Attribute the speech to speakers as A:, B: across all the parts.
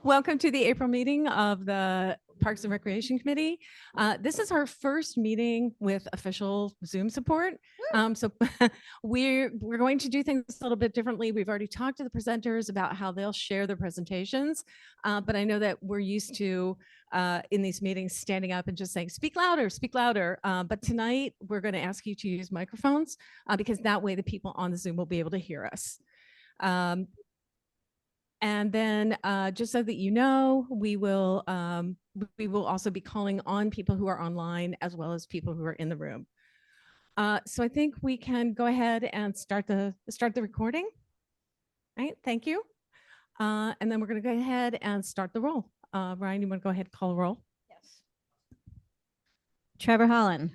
A: Welcome to the April meeting of the Parks and Recreation Committee. This is our first meeting with official Zoom support. So we're going to do things a little bit differently. We've already talked to the presenters about how they'll share their presentations, but I know that we're used to in these meetings standing up and just saying, speak louder, speak louder. But tonight we're going to ask you to use microphones because that way the people on the Zoom will be able to hear us. And then just so that you know, we will also be calling on people who are online as well as people who are in the room. So I think we can go ahead and start the recording. All right, thank you. And then we're going to go ahead and start the roll. Ryan, you want to go ahead and call a roll?
B: Yes. Trevor Holland.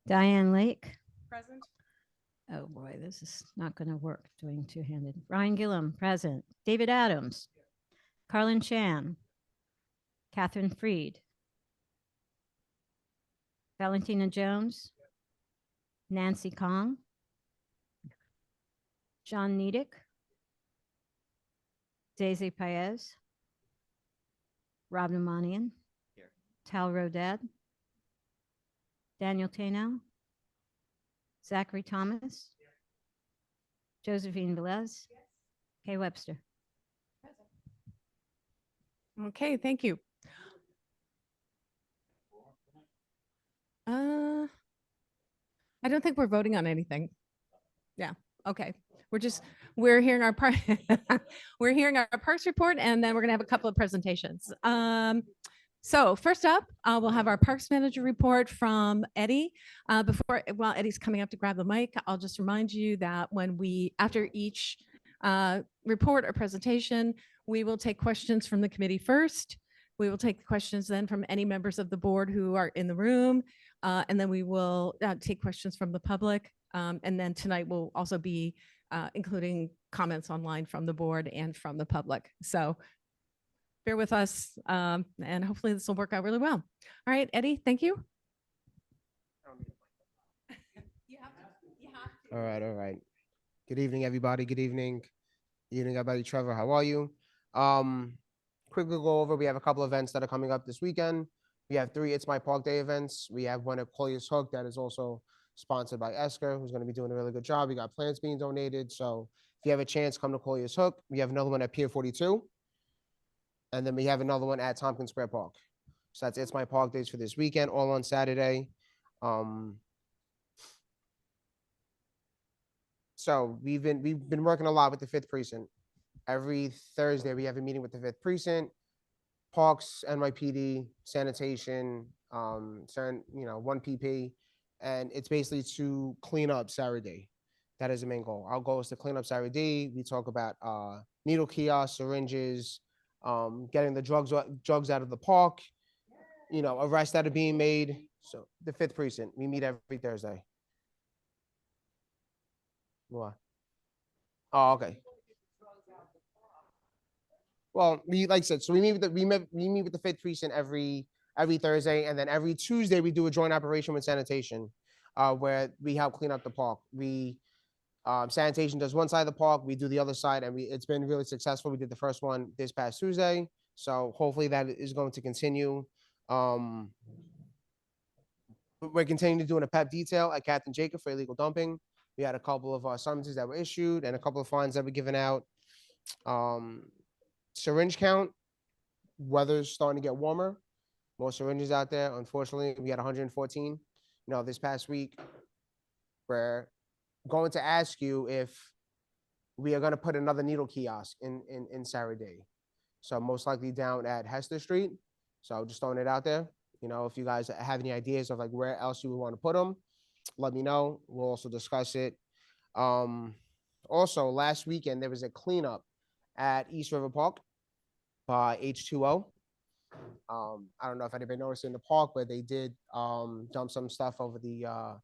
B: Diane Lake.
A: Present.
B: Oh boy, this is not going to work doing two-handed. Ryan Gillum, present. David Adams. Carlin Chan. Catherine Freed. Valentina Jones. Nancy Kong. John Nedick. Daisy Paez. Rob Namanian.
C: Here.
B: Tal Rodad. Daniel Tano. Zachary Thomas. Josephine Velez. Kay Webster.
A: Okay, thank you. I don't think we're voting on anything. Yeah, okay. We're hearing our we're hearing our parks report, and then we're gonna have a couple of presentations. So first up, we'll have our parks manager report from Eddie. While Eddie's coming up to grab the mic, I'll just remind you that after each report or presentation, we will take questions from the committee first. We will take questions then from any members of the board who are in the room, and then we will take questions from the public. And then tonight we'll also be including comments online from the board and from the public. So bear with us, and hopefully this will work out really well. All right, Eddie, thank you.
C: All right. Good evening, everybody. Good evening, everybody. Trevor, how are you? Quickly go over, we have a couple events that are coming up this weekend. We have 3 It's My Park Day events. We have one at Collier's Hook that is also sponsored by Esker, who's going to be doing a really good job. We got plants being donated. So if you have a chance, come to Collier's Hook. We have another one at Pier 42. And then we have another one at Tompkins Square Park. So that's It's My Park Days for this weekend, all on Saturday. So we've been working a lot with the 5th precinct. Every Thursday we have a meeting with the 5th precinct, parks, NYPD, sanitation, 1 PP, and it's basically to clean up Saturday. That is the main goal. Our goal is to clean up Saturday. We talk about needle kiosks, syringes, getting the drugs out of the park, arrests that are being made. So the 5th precinct, we meet every Thursday. What? Oh, okay. Well, like I said, so we meet with the 5th precinct every Thursday, and then every Tuesday we do a joint operation with sanitation, where we help clean up the park. Sanitation does one side of the park, we do the other side, and it's been really successful. We did the first one this past Tuesday, so hopefully that is going to continue. We're continuing to do a PEP detail at Captain Jacob for illegal dumping. We had a couple of summonses that were issued and a couple of fines that were given out. Syringe count, weather's starting to get warmer. More syringes out there. Unfortunately, we had 114, this past week. We're going to ask you if we are going to put another needle kiosk in Saturday. So most likely down at Hester Street. So just throwing it out there. If you guys have any ideas of like where else you would want to put them, let me know. We'll also discuss it. Also, last weekend, there was a cleanup at East River Park by H2O. I don't know if anybody noticed in the park, but they did dump some stuff over the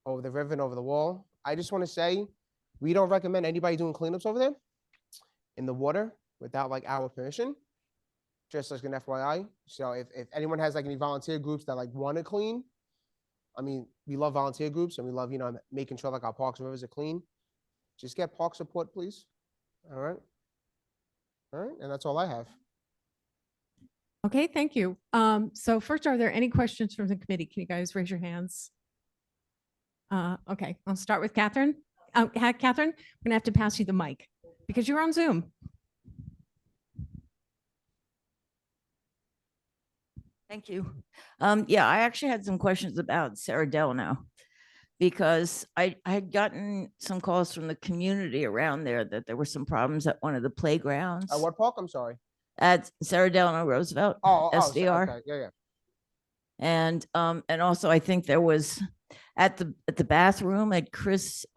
C: river and over the wall. I just want to say, we don't recommend anybody doing cleanups over there in the water without like our permission. Just like an FYI. So if anyone has like any volunteer groups that like want to clean, I mean, we love volunteer groups and we love, making sure like our parks and rivers are clean. Just get park support, please. All right. All right, and that's all I have.
A: Okay, thank you. So first, are there any questions from the committee? Can you guys raise your hands? Okay, I'll start with Catherine. Catherine, we're gonna have to pass you the mic because you're on Zoom.
D: Thank you. Yeah, I actually had some questions about Sarah Delano because I had gotten some calls from the community around there that there were some problems at one of the playgrounds
C: What park? I'm sorry.
D: at Sarah Delano Roosevelt, SDR.
C: Okay. Yeah.
D: And also I think there was at the bathroom at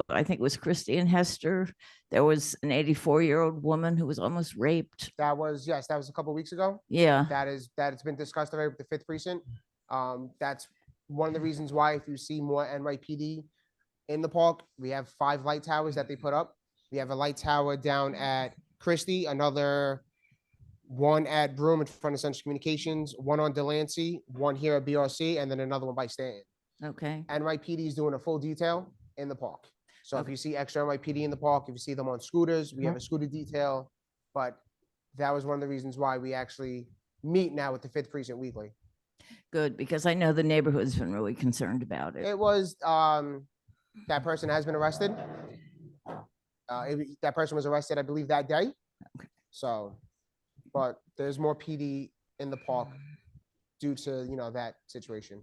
D: I think it was Christy and Hester, there was an 84-year-old woman who was almost raped.
C: That was a couple weeks ago.
D: Yeah.
C: It's been discussed already with the 5th precinct. That's one of the reasons why if you see more NYPD in the park, we have 5 light towers that they put up. We have a light tower down at Christie, another one at Broome in front of Central Communications, one on Delancey, one here at BRC, and then another one by Stanton.
D: Okay.
C: NYPD is doing a full detail in the park. So if you see extra NYPD in the park, if you see them on scooters, we have a scooter detail. But that was one of the reasons why we actually meet now with the 5th precinct weekly.
D: Good, because I know the neighborhood's been really concerned about it.
C: It was that person has been arrested. That person was arrested, I believe, that day.
D: Okay.
C: So, but there's more PD in the park due to that situation.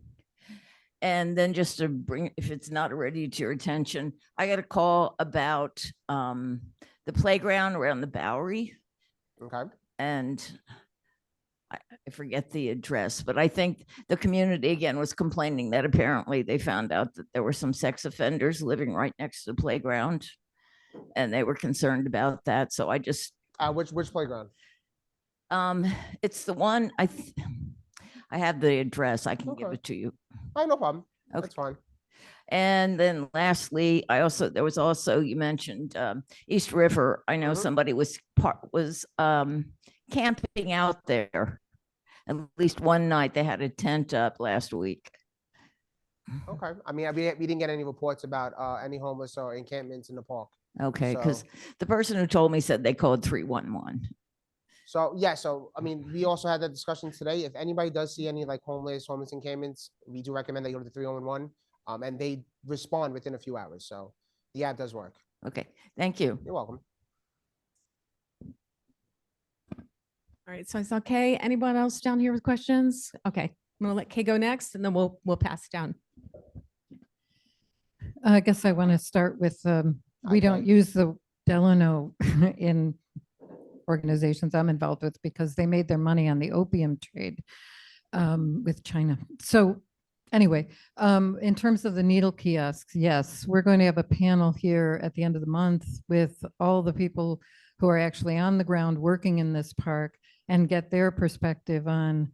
D: And then just to bring, if it's not already to your attention, I got a call about the playground around the Bowery.
C: Okay.
D: And I forget the address, but I think the community again was complaining that apparently they found out that there were some sex offenders living right next to the playground. And they were concerned about that. So I just
C: which playground?
D: It's the one I have the address. I can give it to you.
C: Oh, no problem.
D: Okay.
C: That's fine.
D: And then lastly, there was also, you mentioned East River. I know somebody was camping out there. At least one night they had a tent up last week.
C: Okay. I mean, we didn't get any reports about any homeless or encampments in the park.
D: Okay, because the person who told me said they called 311.
C: So yeah, I mean, we also had that discussion today. If anybody does see any like homeless encampments, we do recommend they go to the 311, and they respond within a few hours. So the app does work.
D: Okay, thank you.
C: You're welcome.
A: All right, so it's okay. Anyone else down here with questions? Okay, I'm gonna let Kay go next, and then we'll pass it down.
E: I guess I want to start with, we don't use the Delano in organizations I'm involved with because they made their money on the opium trade with China. So anyway, in terms of the needle kiosks, yes, we're going to have a panel here at the end of the month with all the people who are actually on the ground working in this park and get their perspective on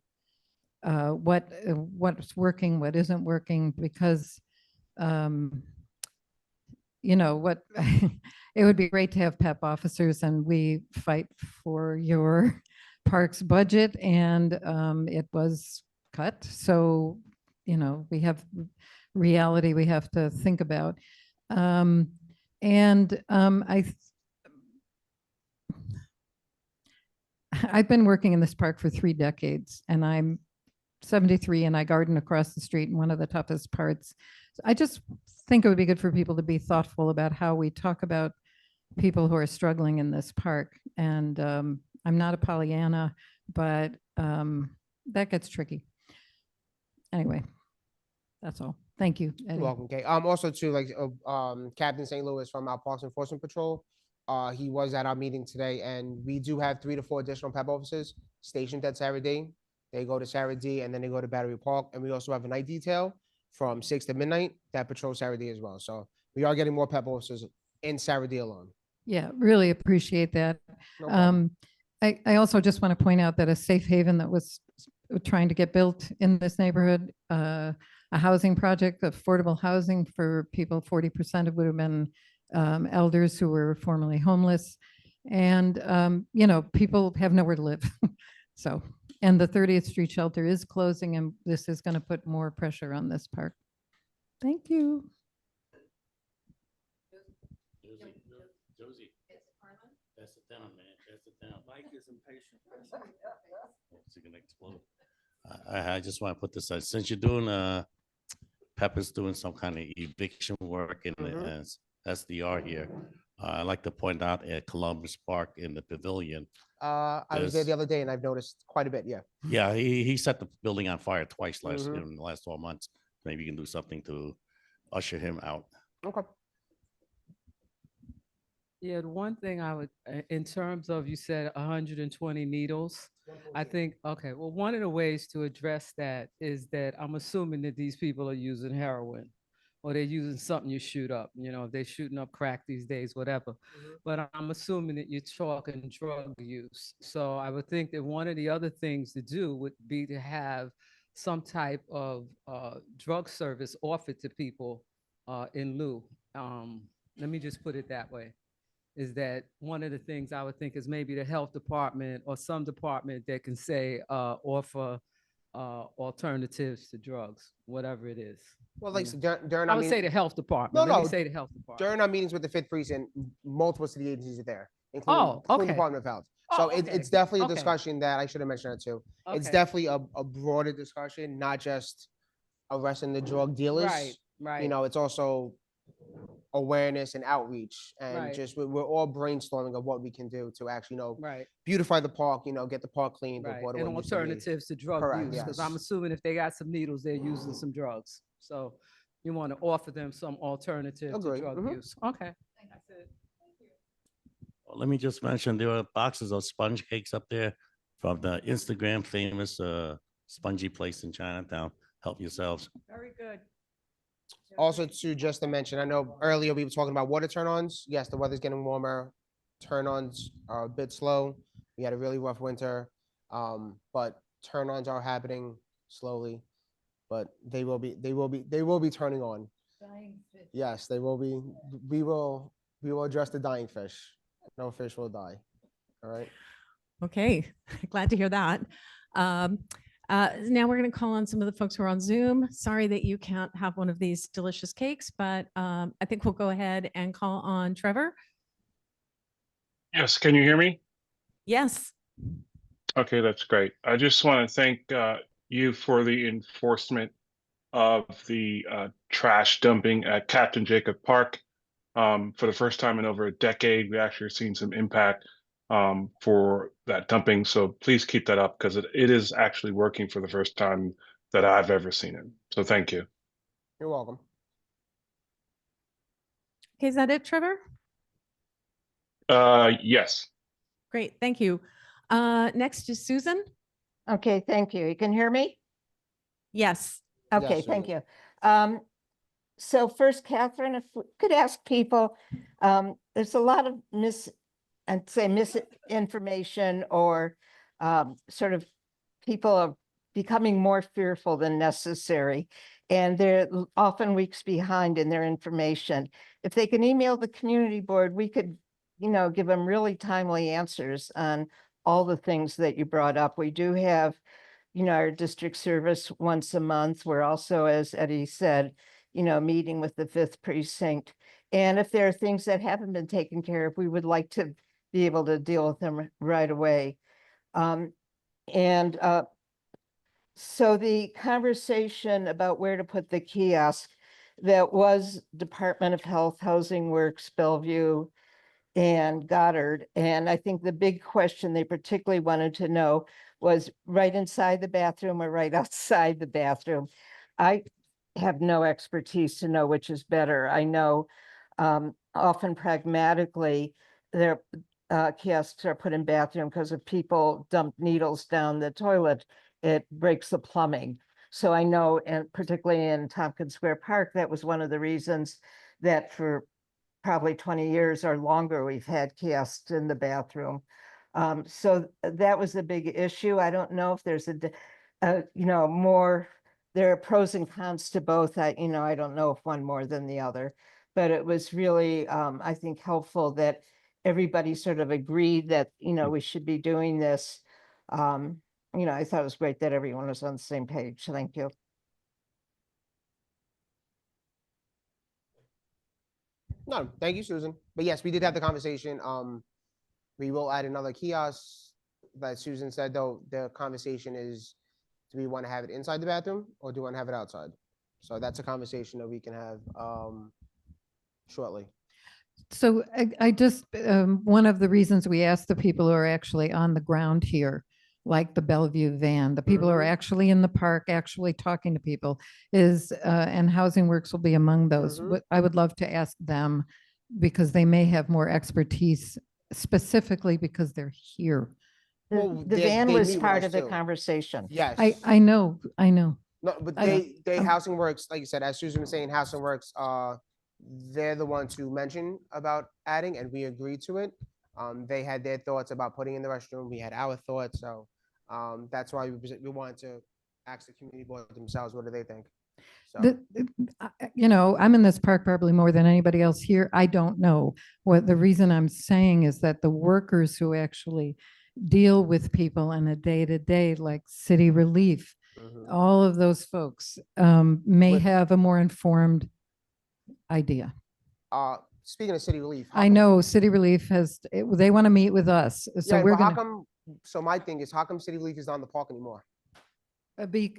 E: what's working, what isn't working, because what it would be great to have PEP officers, and we fight for your parks budget, and it was cut. So, we have reality we have to think about. I've been working in this park for 3 decades, and I'm 73 and I garden across the street in one of the toughest parts. So I just think it would be good for people to be thoughtful about how we talk about people who are struggling in this park. And I'm not a Pollyanna, but that gets tricky. Anyway, that's all. Thank you, Eddie.
C: You're welcome, Kay. Also too, like Captain St. Louis from our Parks Enforcement Patrol. He was at our meeting today, and we do have 3 to 4 additional PEP officers stationed at Sarah D. They go to Sarah D, and then they go to Battery Park, and we also have a night detail from 6 to midnight that patrols Sarah D as well. So we are getting more PEP officers in Sarah D alone.
E: Yeah, really appreciate that.
C: No problem.
E: I also just want to point out that a safe haven that was trying to get built in this neighborhood, a housing project, affordable housing for people, 40% of would have been elders who were formerly homeless. And, people have nowhere to live. So, and the 30th Street shelter is closing, and this is going to put more pressure on this park. Thank you.
F: Josie, that's the town man. That's the Mike is impatient. Is it gonna explode? I just want to put this out. Since you're doing Pepper's doing some kind of eviction work in the SDR here. I'd like to point out at Columbus Park in the pavilion.
C: I was there the
F: There's-
C: other day and I've noticed quite a bit. Yeah.
F: Yeah, he set the building on fire twice
C: Mhm.
F: in the last 12 months. Maybe you can do something to usher him out.
C: Okay.
G: Yeah, the one thing I would, in terms of, you said 120 needles. I think, okay, well, one of the ways to address that is that I'm assuming that these people are using heroin or they're using something you shoot up, you know, they're shooting up crack these days, whatever. But I'm assuming that you're talking drug use. So I would think that one of the other things to do would be to have some type of drug service offered to people in lieu. Let me just put it that way. Is that one of the things I would think is maybe the health department or some department that can say, offer alternatives to drugs, whatever it is.
C: Well,
G: you
C: like
G: know.
C: so during
G: I
C: our
G: would say
C: meeting,
G: the health department.
C: No,
G: Let me
C: no,
G: say the health department.
C: during our meetings with the fifth precinct, multiple city agencies are there, including,
G: Oh,
C: including
G: okay.
C: Department of Health.
G: Oh,
C: So
G: okay.
C: it's definitely a
G: Okay.
C: discussion that I should have mentioned that too. It's
G: Okay.
C: definitely a broader discussion, not just arresting the drug dealers.
G: Right, right.
C: You know, it's also awareness and outreach, and
G: Right.
C: just we're all brainstorming of what we can do to actually,
G: Right,
C: beautify the park. Get the park cleaned with
G: right.
C: what it
G: And
C: used to be.
G: alternatives to drug
C: Correct,
G: use, because I'm
C: yes.
G: assuming if they got some needles, they're using some drugs. So you want to offer them some alternative to
C: Agree,
G: drug
C: mhm.
G: use. Okay. That's it.
F: Well, let me just mention there are boxes of sponge cakes up there from the Instagram famous spongy place in Chinatown. Help yourselves.
G: Very good.
C: Also, just to mention, I know earlier we were talking about water turn-ons. Yes, the weather's getting warmer. Turn-ons are a bit slow. We had a really rough winter, but turn-ons are happening slowly. But they will be turning on. Yes, they will be. We will address the dying fish. No fish will die. All right.
A: Okay, glad to hear that. Now we're going to call on some of the folks who are on Zoom. Sorry that you can't have one of these delicious cakes, but I think we'll go ahead and call on Trevor.
H: Yes, can you hear me?
A: Yes.
H: Okay, that's great. I just want to thank you for the enforcement of the trash dumping at Captain Jacob Park. For the first time in over a decade, we actually are seeing some impact for that dumping. So please keep that up because it is actually working for the first time that I've ever seen it. So thank you.
C: You're welcome.
A: Okay, is that it, Trevor?
H: Yes.
A: Great, thank you. Next is Susan.
I: Okay, thank you. You can hear me?
A: Yes.
I: Okay,
C: Yes,
I: thank
C: Susan.
I: you. So first, Catherine, if we could ask people, there's a lot of misinformation or sort of people are becoming more fearful than necessary. And they're often weeks behind in their information. If they can email the community board, we could, give them really timely answers on all the things that you brought up. We do have, our district service once a month. We're also, as Eddie said, meeting with the fifth precinct. And if there are things that haven't been taken care of, we would like to be able to deal with them right away. So the conversation about where to put the kiosk, that was Department of Health, Housing Works, Bellevue, and Goddard. And I think the big question they particularly wanted to know was right inside the bathroom or right outside the bathroom. I have no expertise to know which is better. I know often pragmatically their kiosks are put in bathroom because if people dump needles down the toilet, it breaks the plumbing. So I know, and particularly in Tompkins Square Park, that was one of the reasons that for probably 20 years or longer, we've had kiosks in the bathroom. So that was a big issue. I don't know if there's more, there are pros and cons to both. I don't know if one more than the other, but it was really, I think, helpful that everybody sort of agreed that, we should be doing this. I thought it was great that everyone was on the same page. Thank you.
C: No, thank you, Susan. But yes, we did have the conversation. We will add another kiosk. Like Susan said, though, the conversation is, do we want to have it inside the bathroom or do we want to have it outside? So that's a conversation that we can have shortly.
E: So I just, one of the reasons we asked the people who are actually on the ground here, like the Bellevue van, the people who are
C: Mhm.
E: actually in the park, actually talking to people is, and Housing Works will be among those.
C: Mhm.
E: What I would love to ask them because they may have more expertise specifically because they're here.
C: Well,
I: The
C: they
I: van
C: meet
I: was
C: with
I: part
C: us
I: of the
C: too.
I: conversation.
C: Yes.
E: I know.
C: No, but
E: I-
C: they
E: um,
C: Housing Works, like you said, as Susan was saying, Housing Works, they're the ones who mentioned about adding, and we agreed to it. They had their thoughts about putting in the restroom. We had our thoughts, so that's why we wanted to ask the community board themselves, what do they think? So
E: You know, I'm in this park probably more than anybody else here. I don't know. What the reason I'm saying is that the workers who actually deal with people on a day-to-day, like city relief,
C: mhm.
E: all of those folks may
C: With-
E: have a more informed idea.
C: Speaking of city relief, how
E: I
C: come-
E: know city relief they want to meet with us. So
C: Yeah,
E: we're
C: but how
E: going
C: come? So my thing is, how come city relief is not in the park anymore?
E: to be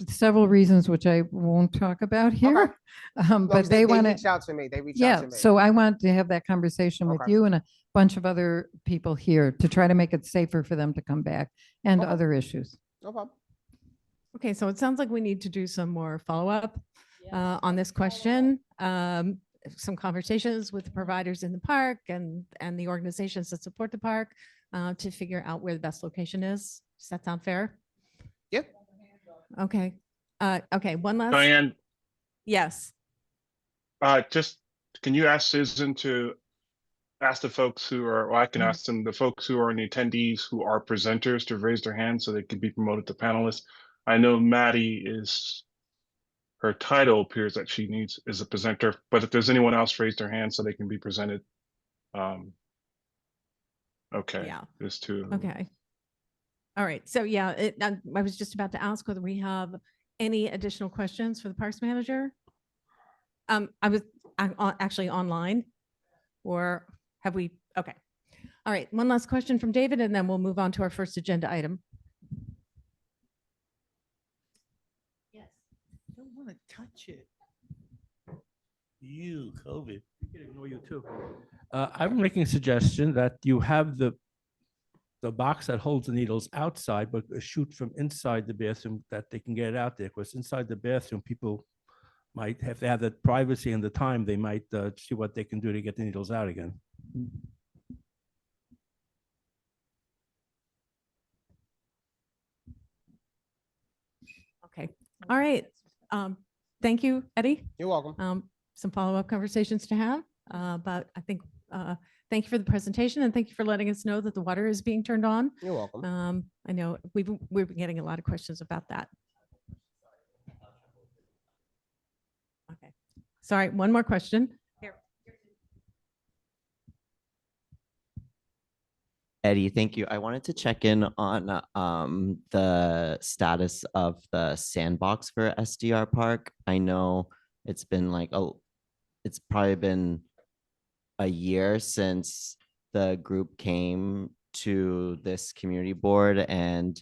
E: several reasons, which I won't talk about here.
C: No,
E: But
C: 'cause
E: they want
C: reached
E: to,
C: out to me. They reached out
E: yeah.
C: to me.
E: So I want to have that conversation with
C: Okay.
E: you and a bunch of other people here to try to make it safer for them to come back and
C: Okay.
E: other issues.
C: No problem.
A: Okay, so it sounds like we need to do some more follow-up on this question. Some conversations with the providers in the park and the organizations that support the park to figure out where the best location is. Does that sound fair?
C: Yep.
A: Okay. Okay, one last.
H: Diane,
A: Yes.
H: just, can you ask Susan to ask the folks who are, well, I can ask them, the folks who are in the attendees who are presenters to raise their hands so they can be promoted to panelists. I know Maddie is, her title appears that she needs is a presenter, but if there's anyone else raise their hand so they can be presented. Okay,
A: Yeah.
H: there's two.
A: Okay. All right. So yeah, I was just about to ask whether we have any additional questions for the parks manager. I was actually online, or have we? Okay. All right. One last question from David, and then we'll move on to our first agenda item.
F: I don't want to touch it. You, COVID.
J: We can ignore you too. I'm making a suggestion that you have the box that holds the needles outside, but shoot from inside the bathroom that they can get it out there. Because inside the bathroom, people might have to have that privacy and the time. They might see what they can do to get the needles out again.
A: Okay. All right. Thank you, Eddie.
C: You're welcome.
A: Some follow-up conversations to have, but I think thank you for the presentation and thank you for letting us know that the water is being turned on.
C: You're welcome.
A: I know we've been getting a lot of questions about that. Okay. Sorry, one more question. Here.
K: Eddie, thank you. I wanted to check in on the status of the sandbox for SDR Park. I know it's been it's probably been a year since the group came to this community board and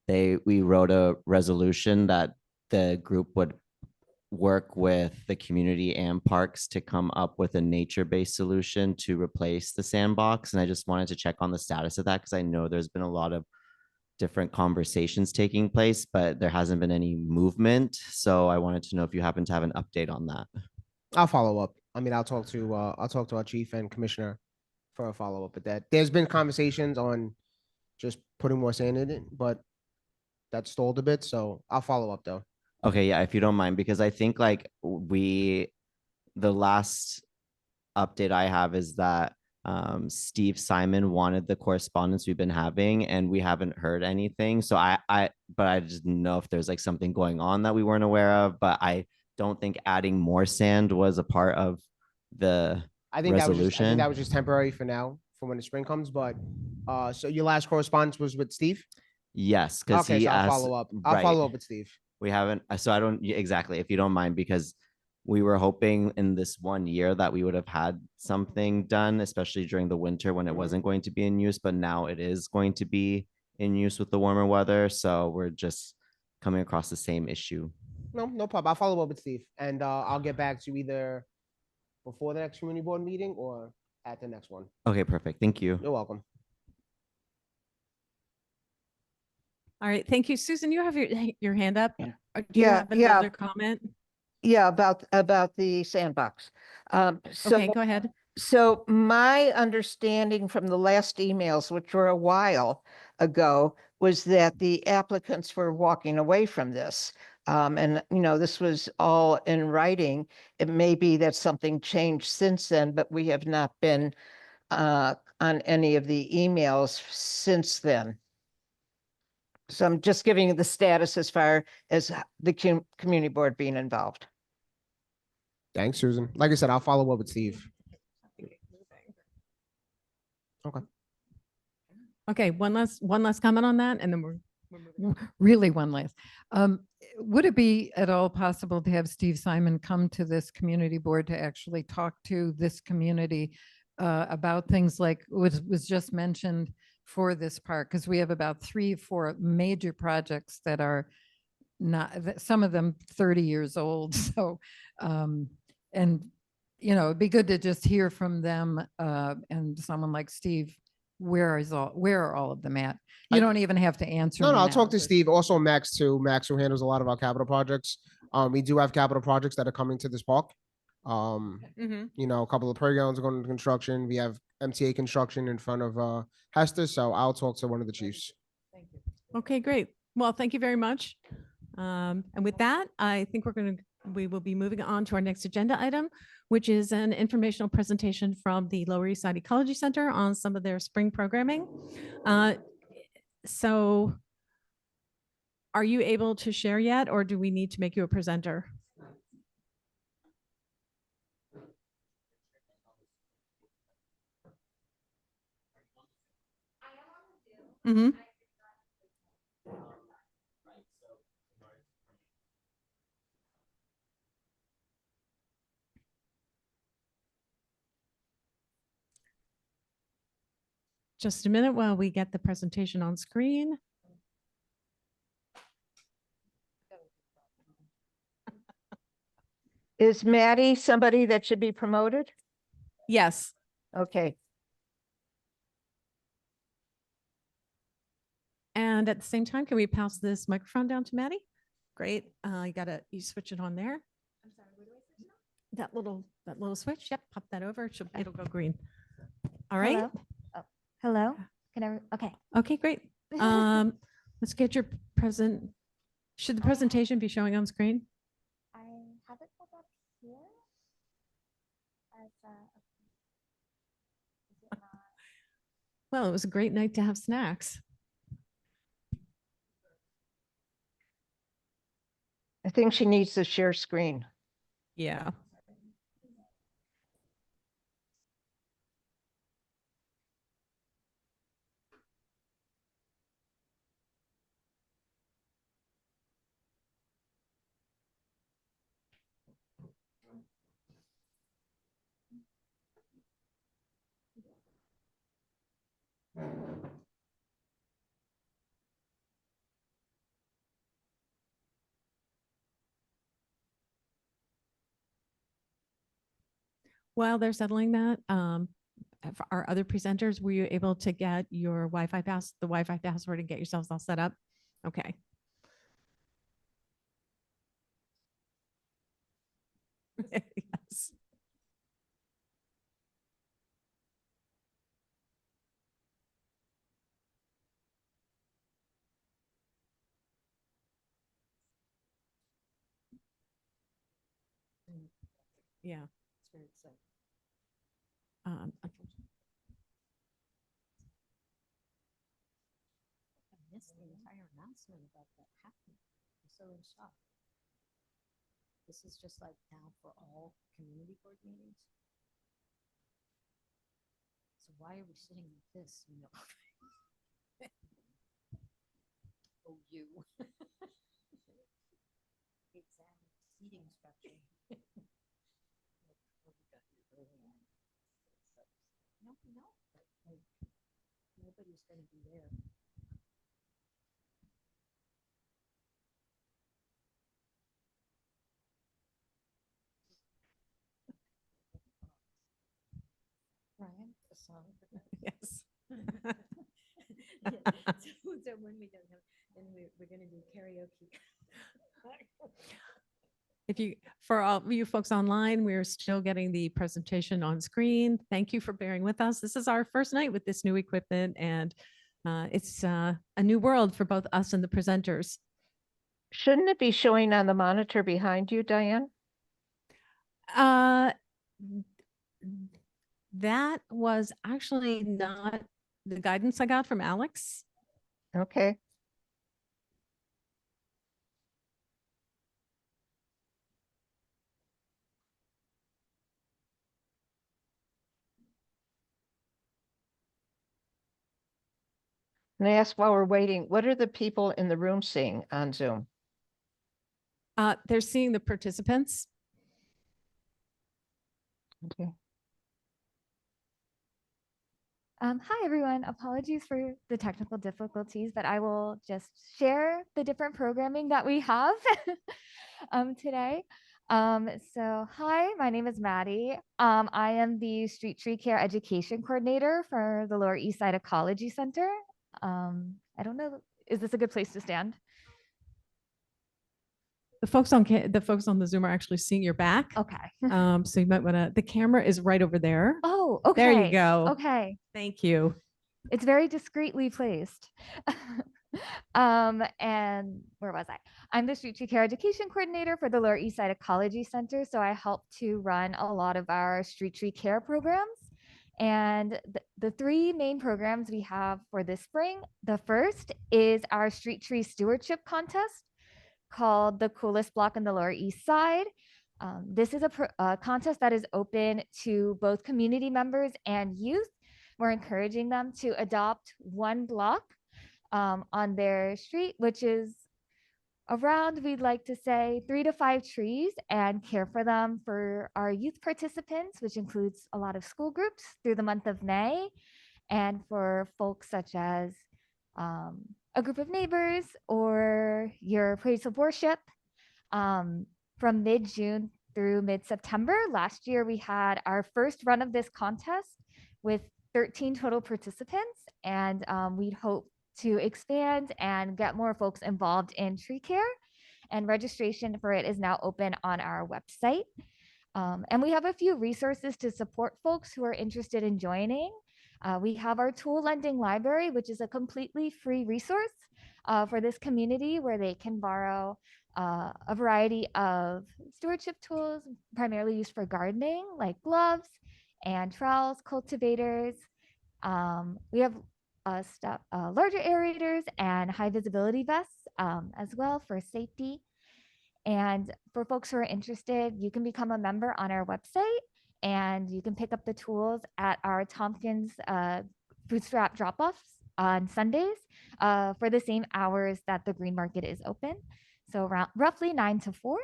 K: we wrote a resolution that the group would work with the community and parks to come up with a nature-based solution to replace the sandbox. And I just wanted to check on the status of that because I know there's been a lot of different conversations taking place, but there hasn't been any movement. So I wanted to know if you happen to have an update on that.
C: I'll follow up. I mean, I'll talk to our chief and commissioner for a follow up with that. There's been conversations on just putting more sand in it, but that stalled a bit. So I'll follow up though.
K: Okay, yeah, if you don't mind, because I think like the last update I have is that Steve Simon wanted the correspondence we've been having and we haven't heard anything. So but I just didn't know if there's like something going on that we weren't aware of, but I don't think adding more sand was a part of the resolution.
C: That was just temporary for now for when the spring comes. But so your last correspondence was with Steve?
K: Yes, because
C: Okay,
K: he
C: so I'll
K: asked,
C: follow up. I'll
K: right.
C: follow up with Steve.
K: We haven't, so I don't exactly, if you don't mind, because we were hoping in this 1 year that we would have had something done, especially during the winter when it wasn't going to be in use, but now it is going to be in use with the warmer weather. So we're just coming across the same issue.
C: No problem. I'll follow up with Steve, and I'll get back to you either before the next community board meeting or at the next one.
K: Okay, perfect. Thank you.
C: You're welcome.
A: All right, thank you. Susan, you have your hand up.
I: Yeah.
A: Do you
I: Yeah,
A: have
I: yeah.
A: another comment?
I: Yeah, about the sandbox.
A: Okay, go ahead.
I: So my understanding from the last emails, which were a while ago, was that the applicants were walking away from this. And, this was all in writing. It may be that something changed since then, but we have not been on any of the emails since then. So I'm just giving you the status as far as the community board being involved.
C: Thanks, Susan. Like I said, I'll follow up with Steve. Okay.
A: Okay, one last comment on that, and then we're moving.
E: Really one last. Would it be at all possible to have Steve Simon come to this community board to actually talk to this community about things like was just mentioned for this park? Because we have about 3-4 major projects that are not, some of them 30 years old. So, and it'd be good to just hear from them and someone like Steve. Where are all of them at? You don't even have to answer.
C: No,
E: me
C: I'll
E: now,
C: talk to
E: just-
C: Steve. Also, Max too. Max, who handles a lot of our capital projects. We do have capital projects that are coming to this park. A couple of playgrounds are going into construction. We have MTA construction in front of Hester. So I'll talk to one of the chiefs.
A: Okay, great. Well, thank you very much. And with that, I think we will be moving on to our next agenda item, which is an informational presentation from the Lower East Side Ecology Center on some of their spring programming. So are you able to share yet, or do we need to make you a presenter? Mm-hmm. Just a minute while we get the presentation on screen.
I: Is Maddie somebody that should be promoted?
A: Yes.
I: Okay.
A: And at the same time, can we pass this microphone down to Maddie? Great. You switch it on there. I'm sorry, where do I switch it? That little switch. Yep. Pop that over. It'll go green. All right.
L: Hello? Oh, hello? Okay.
A: Okay, great. Let's get your should the presentation be showing on screen?
L: I have it pulled up here. As, is it not?
A: Well, it was a great night to have snacks.
I: I think she needs to share screen.
A: Yeah. While they're settling that, for our other presenters, were you able to get your Wi-Fi the Wi-Fi password and get yourselves all set up? Okay. Yes. Yeah, it's very exciting. Unfortunately.
B: I missed the entire announcement about that happening. I'm so in shock. This is just like now for all community board meetings. So why are we sitting like this? Oh, you. Exam seating structure. Nobody's going to be there.
E: Ryan?
A: Yes.
B: So when we don't have, then we're going to do karaoke.
A: If you, for all of you folks online, we're still getting the presentation on screen. Thank you for bearing with us. This is our first night with this new equipment, and it's a new world for both us and the presenters.
I: Shouldn't it be showing on the monitor behind you, Diane?
A: Uh, that was actually not the guidance I got from Alex.
I: Okay. And I ask while we're waiting, what are the people in the room seeing on Zoom?
A: They're seeing the participants.
I: Okay.
L: Hi, everyone. Apologies for the technical difficulties, but I will just share the different programming that we have today. So hi, my name is Maddie. I am the Street Tree Care Education Coordinator for the Lower East Side Ecology Center. I don't know, is this a good place to stand?
A: The folks on the Zoom are actually seeing your back.
L: Okay.
A: So you might want to, the camera is right over there.
L: Oh, okay.
A: There you go.
L: Okay.
A: Thank you.
L: It's very discreetly placed. And where was I? I'm the Street Tree Care Education Coordinator for the Lower East Side Ecology Center. So I help to run a lot of our street tree care programs. And the three main programs we have for this spring, the first is our street tree stewardship contest called the Coolest Block in the Lower East Side. This is a contest that is open to both community members and youth. We're encouraging them to adopt one block on their street, which is around, we'd like to say 3 to 5 trees, and care for them for our youth participants, which includes a lot of school groups through the month of May, and for folks such as a group of neighbors or your place of worship. From mid-June through mid-September, last year we had our first run of this contest with 13 total participants, and we'd hope to expand and get more folks involved in tree care. And registration for it is now open on our website. And we have a few resources to support folks who are interested in joining. We have our tool lending library, which is a completely free resource for this community where they can borrow a variety of stewardship tools, primarily used for gardening, like gloves and trowels, cultivators. We have larger aerators and high visibility vests as well for safety. And for folks who are interested, you can become a member on our website, and you can pick up the tools at our Tompkins bootstrap drop-offs on Sundays for the same hours that the Green Market is open. So around roughly 9 to 4.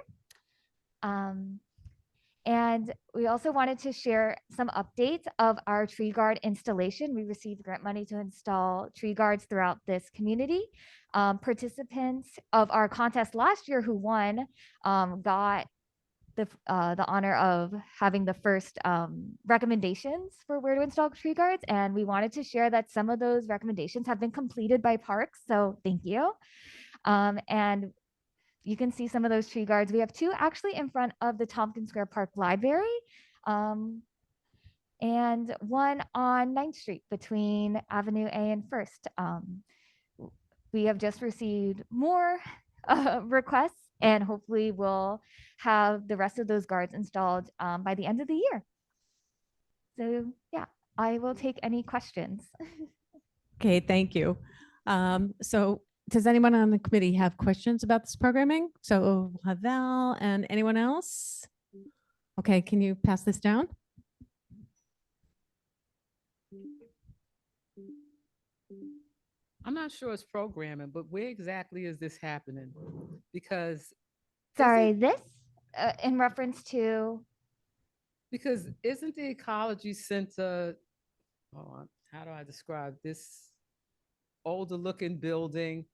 L: And we also wanted to share some updates of our tree guard installation. We received grant money to install tree guards throughout this community. Participants of our contest last year who won got the honor of having the first recommendations for where to install tree guards. And we wanted to share that some of those recommendations have been completed by parks. So thank you. And you can see some of those tree guards. We have 2 actually in front of the Tompkins Square Park Library, and 1 on 9th Street between Avenue A and First. We have just received more requests, and hopefully we'll have the rest of those guards installed by the end of the year. So yeah, I will take any questions.
A: Okay, thank you. So does anyone on the committee have questions about this programming? So Havel and anyone else? Okay, can you pass this down?
G: I'm not sure it's programming, but where exactly is this happening? Because
L: Sorry, this in reference to?
G: Because isn't the Ecology Center how do I describe this older looking building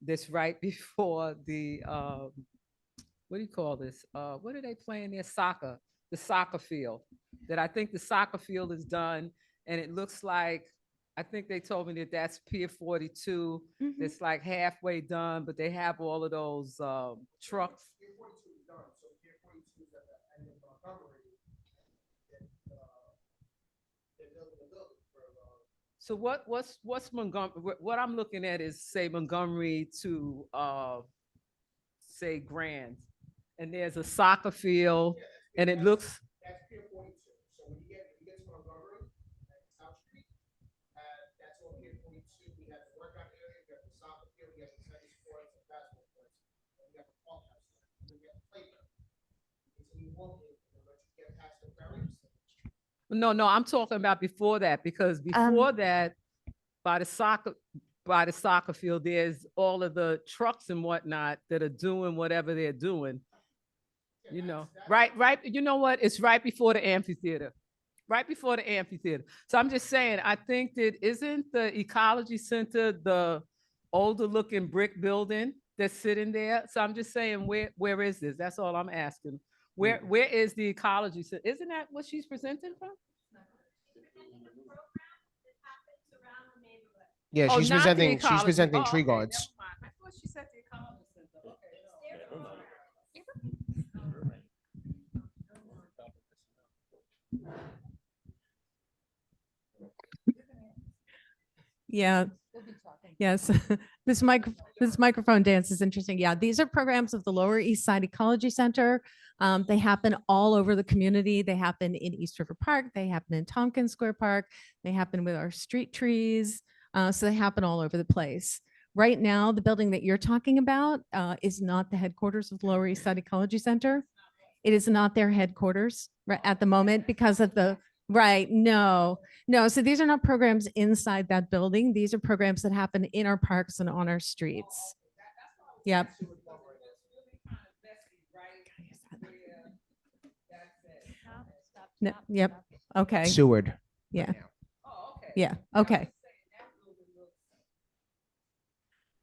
G: that's right before the, what do you call this? What are they playing there? Soccer, the soccer field. That I think the soccer field is done, and it looks like, I think they told me that that's Pier 42. It's like halfway done, but they have all of those trucks. So what's Montgomery? What I'm looking at is, say, Montgomery to say Grand, and there's a soccer field, and it looks.
C: That's Pier 42. So when you get to Montgomery, South Street, that's all Pier 42. We have the workout area, we have the soccer field, we have the tennis courts, and basketball courts, and we have the park house, and we have the playground. And so you walk in, and once you get past the ferries.
G: No, I'm talking about before that, because before that, by the soccer field, there's all of the trucks and whatnot that are doing whatever they're doing. You know, right. You know what? It's right before the amphitheater. Right before the amphitheater. So I'm just saying, I think that isn't the Ecology Center the older looking brick building that's sitting there? So I'm just saying, where is this? That's all I'm asking. Where is the Ecology Center? Isn't that what she's presenting from?
C: Yeah,
G: Oh,
C: she's
G: not the
C: presenting. She's
G: ecology.
C: presenting
G: Oh,
C: tree
G: okay,
C: guards.
G: never mind. I thought she said the Ecology Center.
A: Yeah. Yes. This microphone dance is interesting. Yeah, these are programs of the Lower East Side Ecology Center. They happen all over the community. They happen in East River Park. They happen in Tompkins Square Park. They happen with our street trees. So they happen all over the place. Right now, the building that you're talking about is not the headquarters of the Lower East Side Ecology Center. It is not their headquarters right at the moment because of the. Right. No. So these are not programs inside that building. These are programs that happen in our parks and on our streets. Yep. No, yep. Okay.
C: Seward.
A: Yeah. Yeah. Okay.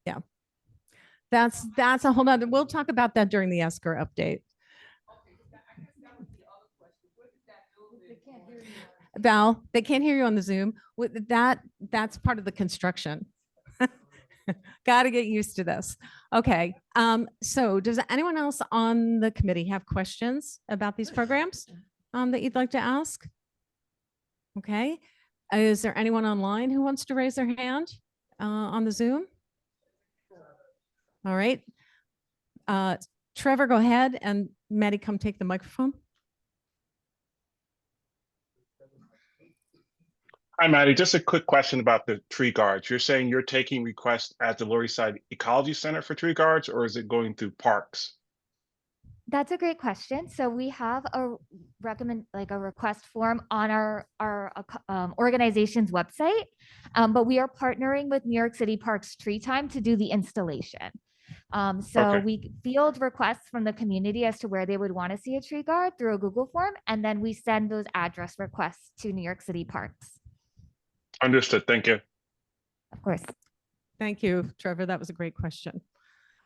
A: Yeah. That's a whole nother. We'll talk about that during the ESCR update. Val, they can't hear you on the Zoom. With that's part of the construction. Got to get used to this. Okay. So does anyone else on the committee have questions about these programs that you'd like to ask? Okay. Is there anyone online who wants to raise their hand on the Zoom? All right. Trevor, go ahead, and Maddie, come take the microphone.
H: Hi, Maddie. Just a quick question about the tree guards. You're saying you're taking requests at the Lower East Side Ecology Center for tree guards, or is it going through parks?
L: That's a great question. So we have a request form on our organization's website, but we are partnering with New York City Parks Tree Time to do the installation. So we field requests from the community as to where they would want to see a tree guard through a Google form, and then we send those address requests to New York City Parks.
H: Understood. Thank you.
L: Of course.
A: Thank you, Trevor. That was a great question.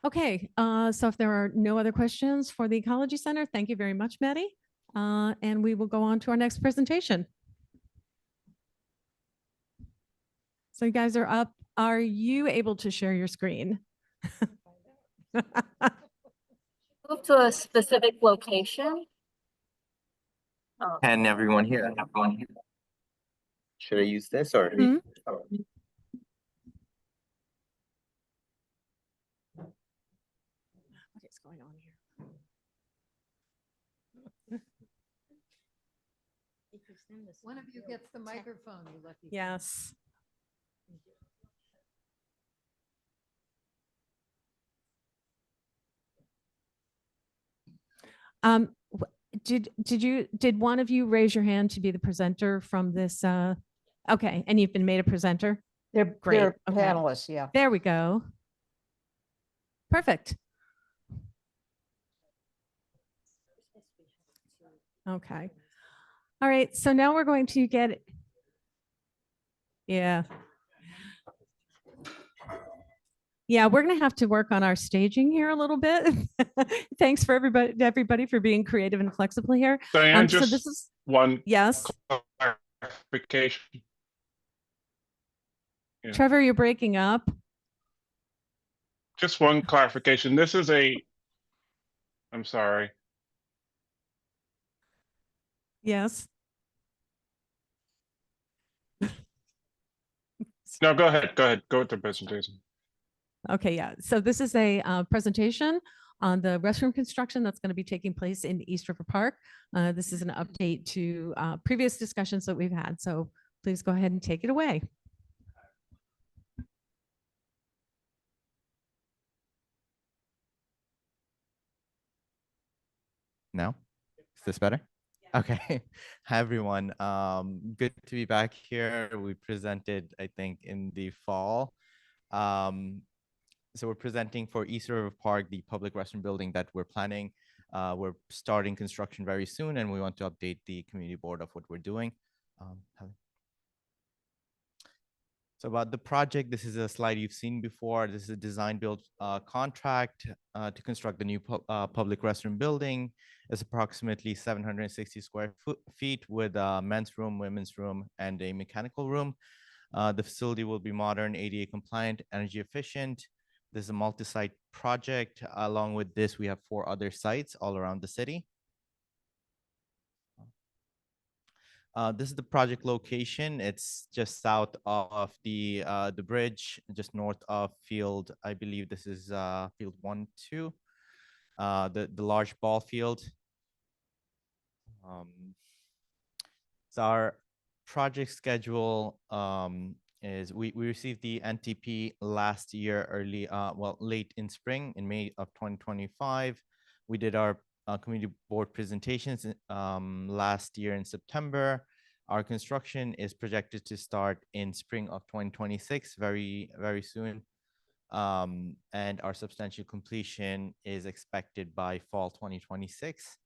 A: Okay, so if there are no other questions for the Ecology Center, thank you very much, Maddie. And we will go on to our next presentation. So you guys are up. Are you able to share your screen?
M: Move to a specific location.
K: Can everyone hear? Should I use this or?
A: Hmm? What is going on here?
E: One of you gets the microphone, you lucky.
A: Yes. Did one of you raise your hand to be the presenter from this? Okay, and you've been made a presenter?
I: They're
A: Great.
I: they're
A: Okay.
I: panelists, yeah.
A: There we go. Perfect. Okay. All right. So now we're going to get Yeah. Yeah, we're gonna have to work on our staging here a little bit. Thanks for everybody for being creative and flexible here.
H: Diane,
A: So
H: just
A: this is,
H: one
A: yes,
H: clarification. Yeah.
A: Trevor, you're breaking up.
H: Just one clarification. This is I'm sorry.
A: Yes.
H: No, go ahead. Go ahead. Go with the presentation.
A: Okay, yeah. So this is a presentation on the restroom construction that's going to be taking place in East River Park. This is an update to previous discussions that we've had. So please go ahead and take it away.
N: No? Is this better? Okay. Hi, everyone. Good to be back here. We presented, I think, in the fall. So we're presenting for East River Park, the public restroom building that we're planning. We're starting construction very soon, and we want to update the community board of what we're doing. So about the project, this is a slide you've seen before. This is a design build contract to construct the new public restroom building. It's approximately 760 square feet with a men's room, women's room, and a mechanical room. The facility will be modern, ADA compliant, energy efficient. This is a multi-site project. Along with this, we have 4 other sites all around the city. This is the project location. It's just south of the bridge, just north of field. I believe this is field 1, 2, the large ball field. So our project schedule is we received the NTP last year, late in spring, in May of 2025. We did our community board presentations last year in September. Our construction is projected to start in spring of 2026, very, very soon. And our substantial completion is expected by fall 2026.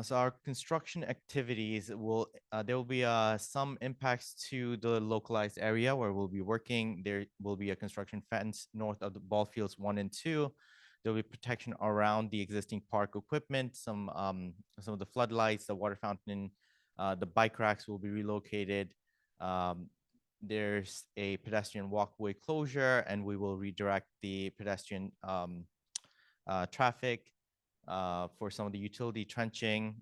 N: So our construction activities will, there will be some impacts to the localized area where we'll be working. There will be a construction fence north of the ball fields 1 and 2. There'll be protection around the existing park equipment, some of the floodlights, the water fountain, the bike racks will be relocated. There's a pedestrian walkway closure, and we will redirect the pedestrian traffic for some of the utility trenching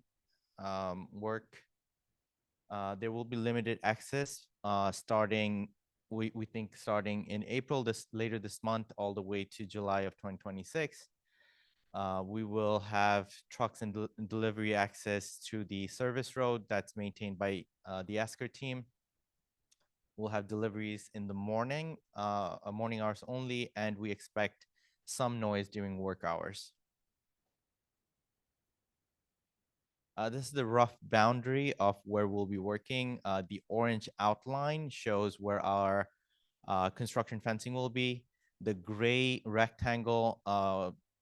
N: work. There will be limited access starting, we think starting in April, later this month, all the way to July of 2026. We will have trucks and delivery access to the service road that's maintained by the Esker team. We'll have deliveries in the morning hours only, and we expect some noise during work hours. This is the rough boundary of where we'll be working. The orange outline shows where our construction fencing will be. The gray rectangle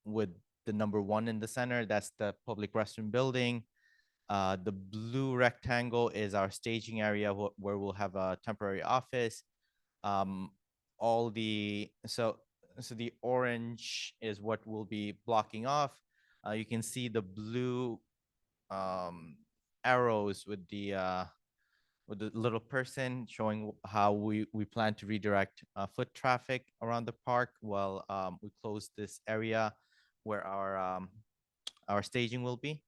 N: with the number 1 in the center, that's the public restroom building. The blue rectangle is our staging area where we'll have a temporary office. So the orange is what we'll be blocking off. You can see the blue arrows with the little person showing how we plan to redirect foot traffic around the park while we close this area where our staging will be.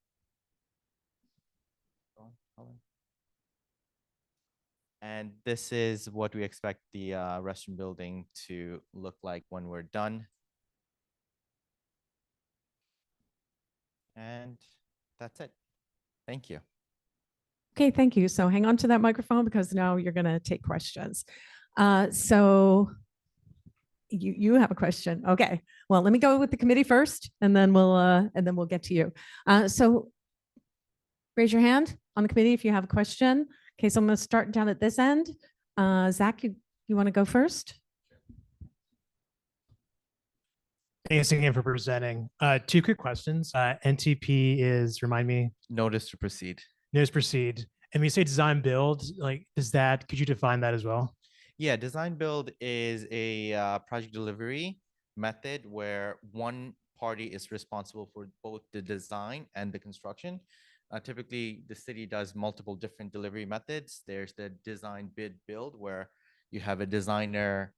N: And this is what we expect the restroom building to look like when we're done. And that's it. Thank you.
A: Okay, thank you. So hang on to that microphone because now you're going to take questions. So you have a question. Okay. Well, let me go with the committee first, and then we'll get to you. So raise your hand on the committee if you have a question. Okay, so I'm going to start down at this end. Zach, you want to go first?
O: Thanks again for presenting. 2 quick questions. NTP is, remind me.
N: Notice to proceed.
O: notice proceed. And when you say design build, like, could you define that as well?
N: Yeah, design build is a project delivery method where one party is responsible for both the design and the construction. Typically, the city does multiple different delivery methods. There's the design bid build, where you have a designer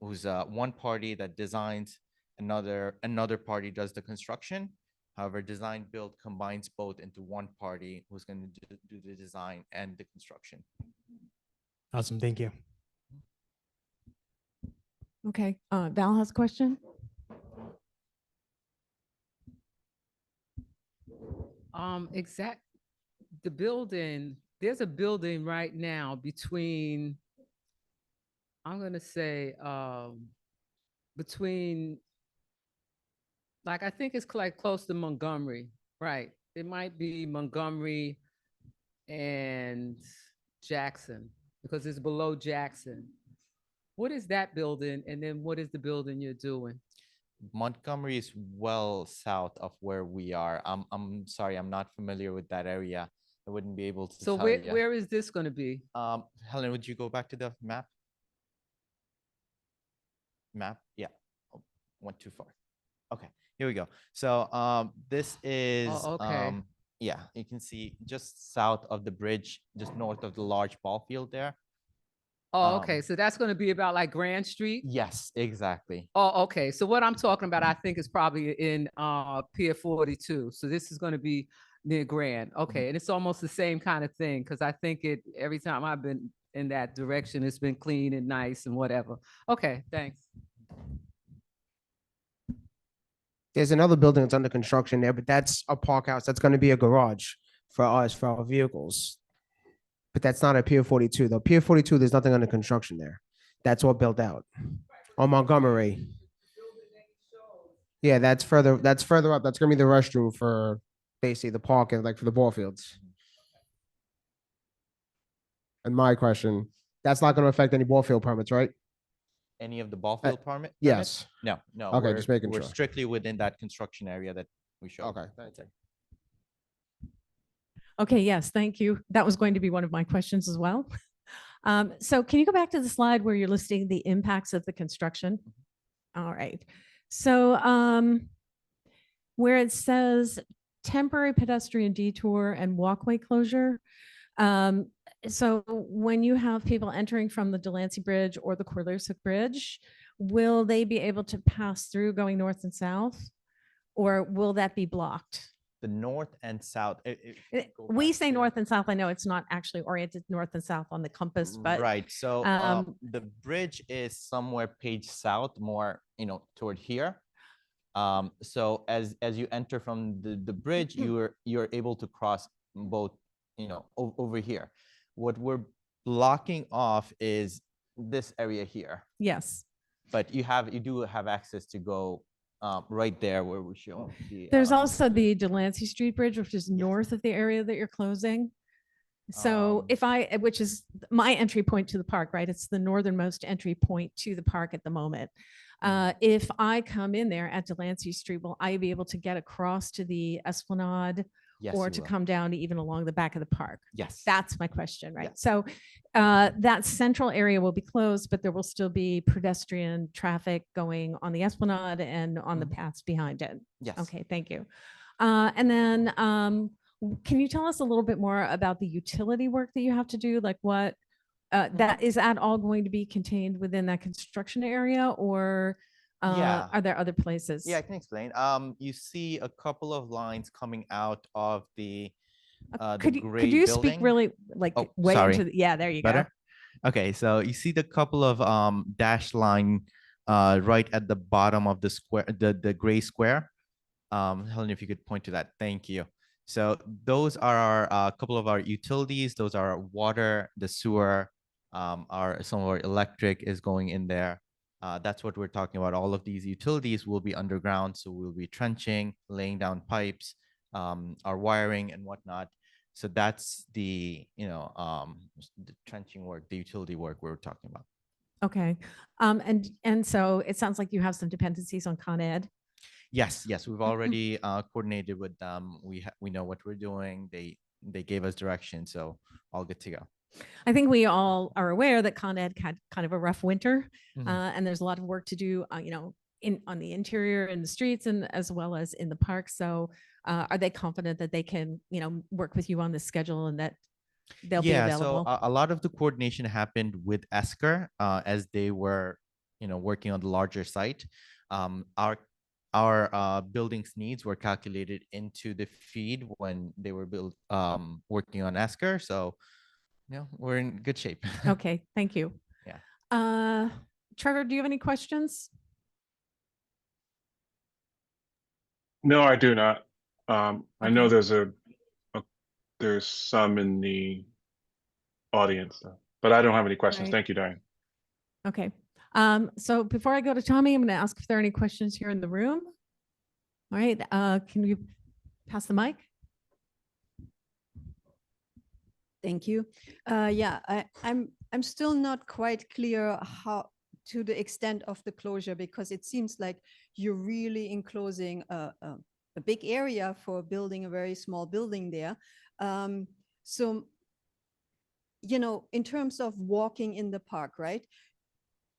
N: who's one party that designs, another party does the construction. However, design build combines both into one party who's going to do the design and the construction.
O: Awesome. Thank you.
A: Okay, Val has a question.
G: The building, there's a building right now between, I'm gonna say, between, like, I think it's like close to Montgomery, right? It might be Montgomery and Jackson, because it's below Jackson. What is that building? And then what is the building you're doing?
N: Montgomery is well south of where we are. I'm sorry, I'm not familiar with that area. I wouldn't be able to
G: So
N: tell you.
G: where is this going to be?
N: Helen, would you go back to the map? Yeah. Oh, went too far. Okay, here we go. So this is
G: okay.
N: yeah, you can see just south of the bridge, just north of the large ball field there.
G: Oh, okay. So that's going to be about like Grand Street?
N: Yes, exactly.
G: Oh, okay. So what I'm talking about, I think is probably in Pier 42. So this is going to be near Grand. Okay. And it's almost the same kind of thing, because I think every time I've been in that direction, it's been clean and nice and whatever. Okay, thanks.
C: There's another building that's under construction there, but that's a park house. That's going to be a garage for us, for our vehicles. But that's not at Pier 42 though. Pier 42, there's nothing under construction there. That's all built out. On Montgomery. Yeah, that's further up. That's gonna be the restroom for basically the park and like for the ball fields. And my question, that's not gonna affect any ball field permits, right?
N: Any of the ball field permit?
C: Yes.
N: No, no.
C: Okay, just making
N: we're
C: sure.
N: strictly within that construction area that we showed.
C: Okay, thank you.
A: Okay, yes, thank you. That was going to be one of my questions as well. So can you go back to the slide where you're listing the impacts of the construction? All right. So where it says temporary pedestrian detour and walkway closure. So when you have people entering from the Delancey Bridge or the Corlearsick Bridge, will they be able to pass through going north and south? Or will that be blocked?
N: The north and south.
A: We say north and south. I know it's not actually oriented north and south on the compass, but
N: right. So the bridge is somewhere page south, more toward here. So as you enter from the bridge, you're able to cross both, over here. What we're blocking off is this area here.
A: Yes.
N: But you do have access to go right there where we show.
A: There's also the Delancey Street Bridge, which is north of the area that you're closing. So which is my entry point to the park, right? It's the northernmost entry point to the park at the moment. If I come in there at Delancey Street, will I be able to get across to the Esplanade?
N: Yes,
A: or
N: you
A: to
N: will.
A: come down to even along the back of the park?
N: Yes.
A: That's my question, right?
N: Yes.
A: So that central area will be closed, but there will still be pedestrian traffic going on the Esplanade and on the paths behind it.
N: Yes.
A: Okay, thank you. And then can you tell us a little bit more about the utility work that you have to do? Like what, is that all going to be contained within that construction area, or
N: Yeah.
A: are there other places?
N: Yeah, I can explain. You see a couple of lines coming out of the
A: Could
N: gray
A: you
N: building.
A: speak really like
N: Oh,
A: way
N: sorry.
A: into yeah, there you
N: Better?
A: go.
N: Okay, so you see the couple of dash line right at the bottom of the square, the gray square. Helen, if you could point to that, thank you. So those are our couple of our utilities. Those are our water, the sewer, some of our electric is going in there. That's what we're talking about. All of these utilities will be underground, so we'll be trenching, laying down pipes, our wiring and whatnot. So that's the the trenching work, the utility work we're talking about.
A: Okay. And so it sounds like you have some dependencies on Con Ed.
N: Yes, we've already coordinated with them. We know what we're doing. They they gave us direction, so all good to go.
A: I think we all are aware that Con Ed had kind of a rough winter,
N: Mhm.
A: and there's a lot of work to do, on the interior in the streets and as well as in the park. So are they confident that they can, work with you on this schedule and that they'll be
N: Yeah,
A: available?
N: so a lot of the coordination happened with Esker as they were, working on the larger site. Our buildings needs were calculated into the feed when they were working on Esker. So, we're in good shape.
A: Okay, thank you.
N: Yeah.
A: Trevor, do you have any questions?
H: No, I do not. I know
A: Okay.
H: there's some in the audience, but I don't have any questions.
A: Right.
H: Thank you, Diane.
A: Okay. So before I go to Tommy, I'm going to ask if there are any questions here in the room. All right. Can you pass the mic?
P: Thank you. Yeah, I'm still not quite clear how to the extent of the closure, because it seems like you're really enclosing a big area for building a very small building there. So, in terms of walking in the park, right?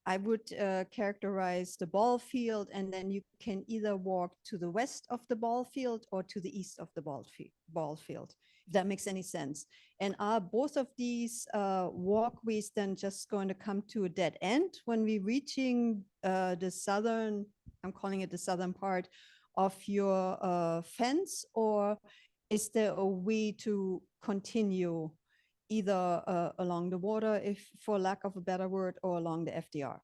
P: I would characterize the ball field, and then you can either walk to the west of the ball field or to the east of the ball field, if that makes any sense. And are both of these walkways then just going to come to a dead end when we're reaching the southern, I'm calling it the southern part of your fence, or is there a way to continue either along the water, if for lack of a better word, or along the FDR?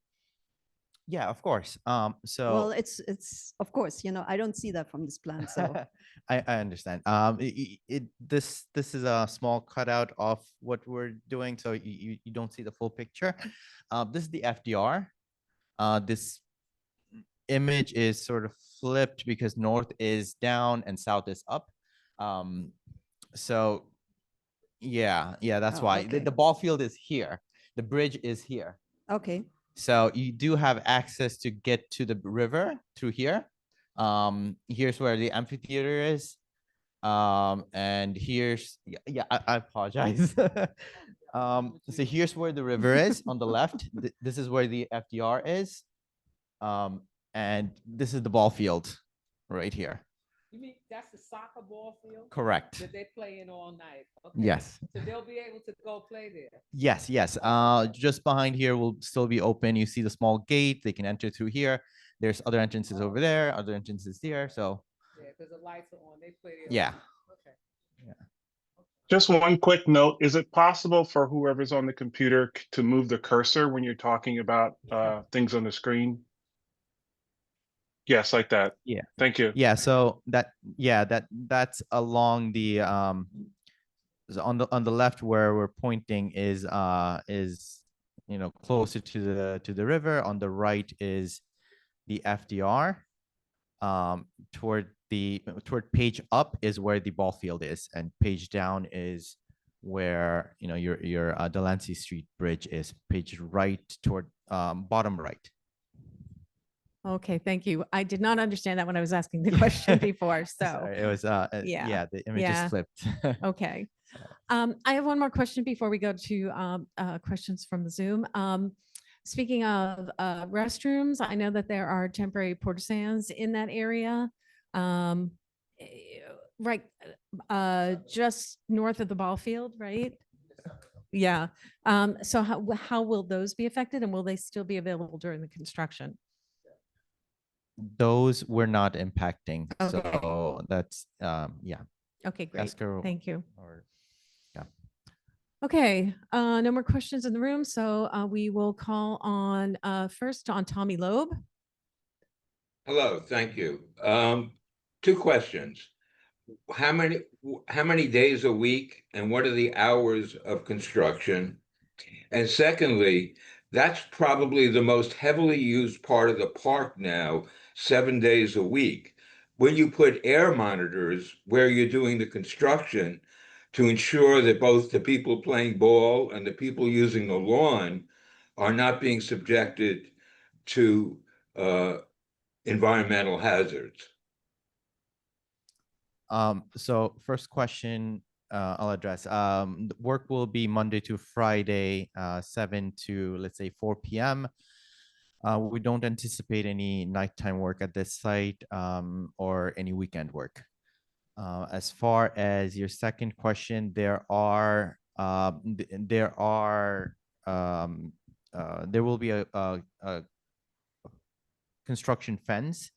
N: Yeah, of course.
P: Well,
N: So
P: it's of course, I don't see that from this plan. So
N: I understand. This is a small cutout of what we're doing, so you don't see the full picture. This is the FDR. This image is sort of flipped because north is down and south is up. So yeah, that's
P: Oh,
N: why
P: okay.
N: the ball field is here. The bridge is here.
P: Okay.
N: So you do have access to get to the river through here. Here's where the amphitheater is. And here's, I apologize. So here's where the river is on the left. This is where the FDR is. And this is the ball field right here.
G: You mean that's the soccer ball field?
N: Correct.
G: That they play in all night? Okay.
N: Yes.
G: So they'll be able to go play there?
N: Yes. Just behind here will still be open. You see the small gate. They can enter through here. There's other entrances over there, other entrances here. So
G: Yeah, because the lights are on. They play there.
N: yeah.
G: Okay.
H: Just one quick note. Is it possible for whoever's on the computer to move the cursor when you're talking about things on the screen? Yes, like that.
N: Yeah.
H: Thank you.
N: Yeah. So that's along the so on the left where we're pointing is closer to the river. On the right is the FDR. Toward page up is where the ball field is, and page down is where your Delancey Street Bridge is. Page right toward bottom right.
A: Okay, thank you. I did not understand that when I was asking the question before. So
N: Sorry, it was
A: yeah,
N: the image
A: yeah.
N: is flipped.
A: Okay. I have one more question before we go to questions from the Zoom. Speaking of restrooms, I know that there are temporary porta sands in that area, right, just north of the ball field, right? Yeah. So how will those be affected, and will they still be available during the construction?
N: Those were not impacting.
A: Okay.
N: So that's yeah.
A: Okay, great.
N: Esker
A: Thank you.
N: or yeah.
A: Okay, no more questions in the room, so we will call on first on Tommy Loeb.
Q: Hello, thank you. Two questions. How many days a week, and what are the hours of construction? And secondly, that's probably the most heavily used part of the park now, 7 days a week. Will you put air monitors where you're doing the construction to ensure that both the people playing ball and the people using the lawn are not being subjected to environmental hazards?
N: So first question, I'll address. The work will be Monday to Friday, 7 to, let's say, 4 p.m. We don't anticipate any nighttime work at this site, or any weekend work. As far as your second question, there will be a construction fence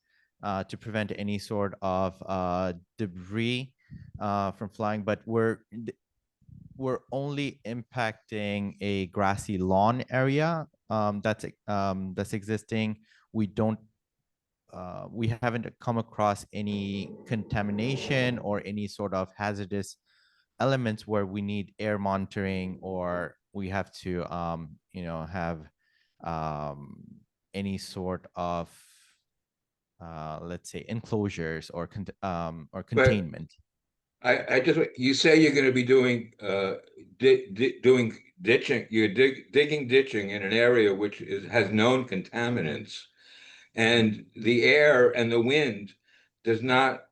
N: to prevent any sort of debris from flying, but we're only impacting a grassy lawn area that's existing. We haven't come across any contamination or any sort of hazardous elements where we need air monitoring, or we have to have any sort of let's say enclosures or containment.
Q: I just, you say you're going to be doing doing ditching, you're digging ditching in an area which has known contaminants, and the air and the wind does not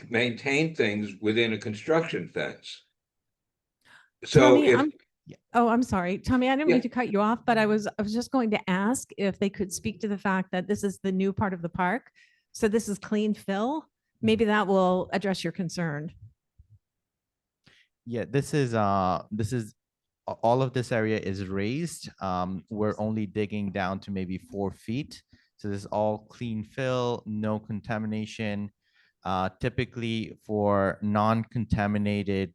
Q: maintain things within a construction fence. So
A: Tommy,
Q: if
A: I'm sorry, Tommy, I didn't
Q: Yeah.
A: mean to cut you off, but I was just going to ask if they could speak to the fact that this is the new part of the park. So this is clean fill. Maybe that will address your concern.
N: Yeah, this is all of this area is raised. We're only digging down to maybe 4 feet. So this is all clean fill, no contamination. Typically for non-contaminated,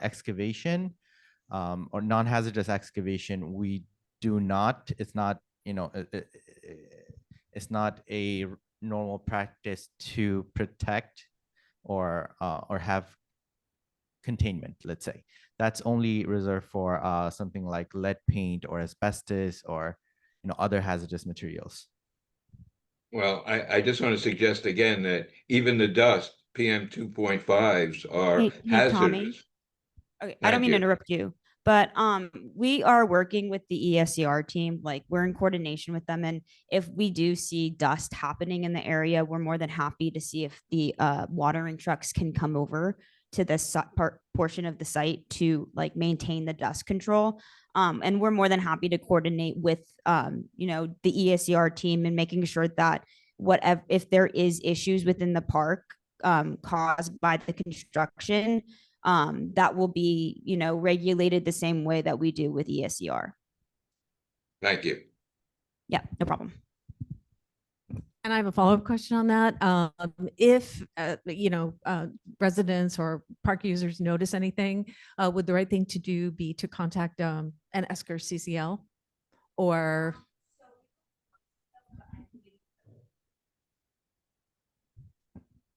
N: excavation, or non-hazardous excavation, we do not, it's not, it's not a normal practice to protect or have containment, let's say. That's only reserved for something like lead paint or asbestos or other hazardous materials.
Q: Well, I just want to suggest again that even the dust, PM 2.5s are
R: Hey, Tommy.
Q: hazardous.
R: Okay, I don't
Q: Thank
R: mean to
Q: you.
R: interrupt you, but we are working with the ESCR team. Like, we're in coordination with them, and if we do see dust happening in the area, we're more than happy to see if the watering trucks can come over to this portion of the site to like maintain the dust control. And we're more than happy to coordinate with the ESCR team and making sure that whatever, if there is issues within the park caused by the construction, that will be, regulated the same way that we do with ESCR.
Q: Thank you.
R: Yeah, no problem.
A: And I have a follow-up question on that. If, residents or park users notice anything, would the right thing to do be to contact an Esker CCL or?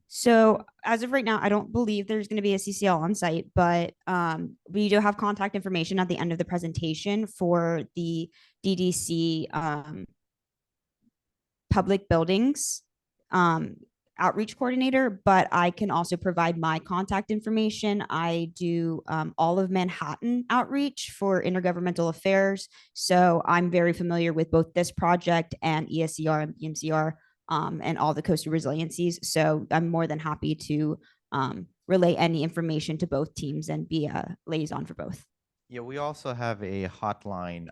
R: So as of right now, I don't believe there's going to be a CCL on site, but we do have contact information at the end of the presentation for the DDC public buildings outreach coordinator, but I can also provide my contact information. I do all of Manhattan outreach for intergovernmental affairs. So I'm very familiar with both this project and ESCR and BMCR and all the coastal resiliencies. So I'm more than happy to relay any information to both teams and be a liaison for both.
N: Yeah, we also have a hotline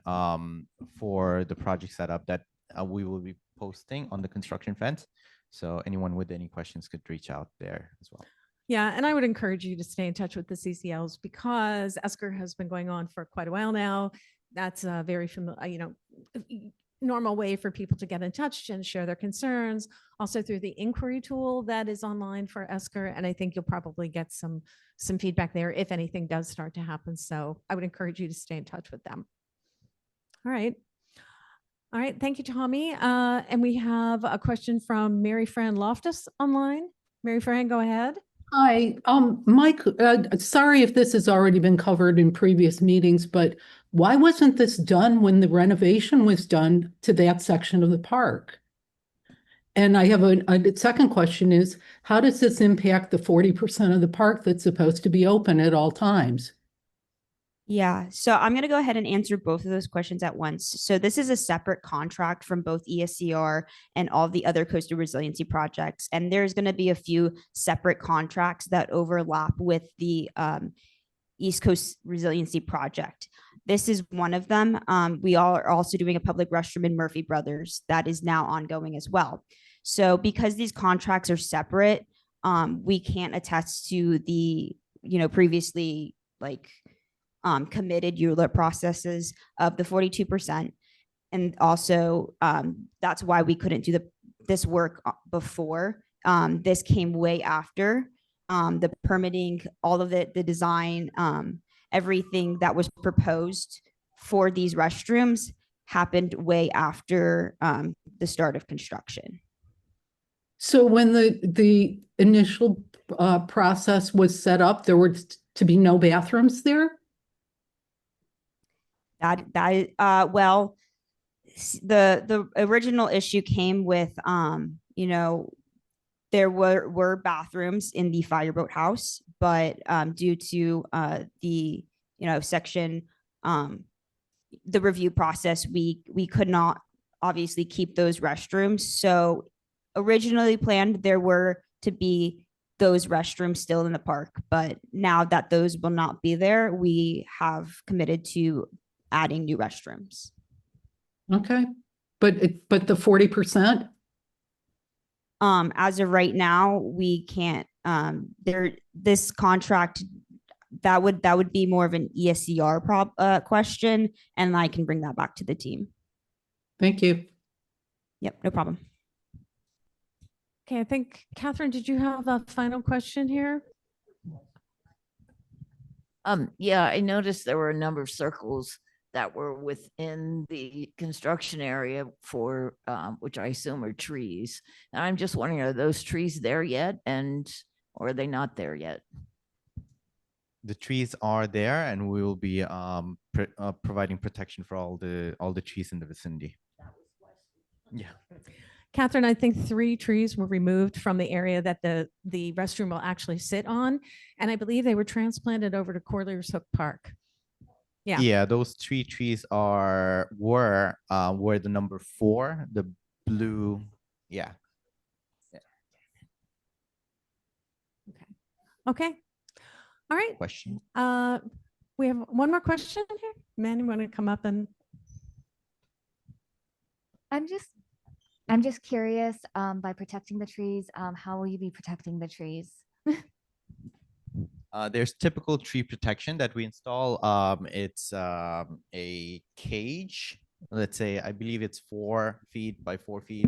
N: for the project setup that we will be posting on the construction fence. So anyone with any questions could reach out there as well.
A: Yeah, and I would encourage you to stay in touch with the CCLs because Esker has been going on for quite a while now. That's a very familiar, normal way for people to get in touch and share their concerns. Also through the inquiry tool that is online for Esker, and I think you'll probably get some feedback there if anything does start to happen. So I would encourage you to stay in touch with them. All right. All right, thank you, Tommy. And we have a question from Mary Fran Loftus online. Mary Fran, go ahead.
S: Hi, Mike, sorry if this has already been covered in previous meetings, but why wasn't this done when the renovation was done to that section of the park? And I have a second question is, how does this impact the 40% of the park that's supposed to be open at all times?
R: Yeah, so I'm going to go ahead and answer both of those questions at once. So this is a separate contract from both ESCR and all the other coastal resiliency projects. And there's going to be a few separate contracts that overlap with the East Coast Resiliency Project. This is one of them. We all are also doing a public restroom in Murphy Brothers that is now ongoing as well. So because these contracts are separate, we can't attest to the, previously like committed ULIP processes of the 42%. And also that's why we couldn't do this work before. This came way after the permitting, all of it, the design, everything that was proposed for these restrooms happened way after the start of construction.
S: So when the initial process was set up, there were to be no bathrooms there?
R: Well, the original issue came with there were bathrooms in the fireboat house, but due to the section the review process, we could not obviously keep those restrooms. So originally planned there were to be those restrooms still in the park, but now that those will not be there, we have committed to adding new restrooms.
S: Okay, but the 40%?
R: As of right now, we can't. This contract that would be more of an ESCR question, and I can bring that back to the team.
S: Thank you.
R: Yep, no problem.
A: Okay, I think, Catherine, did you have a final question here?
D: Yeah, I noticed there were a number of circles that were within the construction area for which I assume are trees. And I'm just wondering, are those trees there yet, or are they not there yet?
N: The trees are there, and we will be providing protection for all the trees in the vicinity. Yeah.
A: Catherine, I think 3 trees were removed from the area that the restroom will actually sit on. And I believe they were transplanted over to Corlier's Hook Park. Yeah.
N: Yeah, those 3 trees were the number 4, the blue. Yeah.
A: Okay. All right.
N: Question.
A: We have one more question here. Man, you want to come up and?
L: I'm just curious, by protecting the trees, how will you be protecting the trees?
N: There's typical tree protection that we install. It's a cage. Let's say, I believe it's 4 feet by 4 feet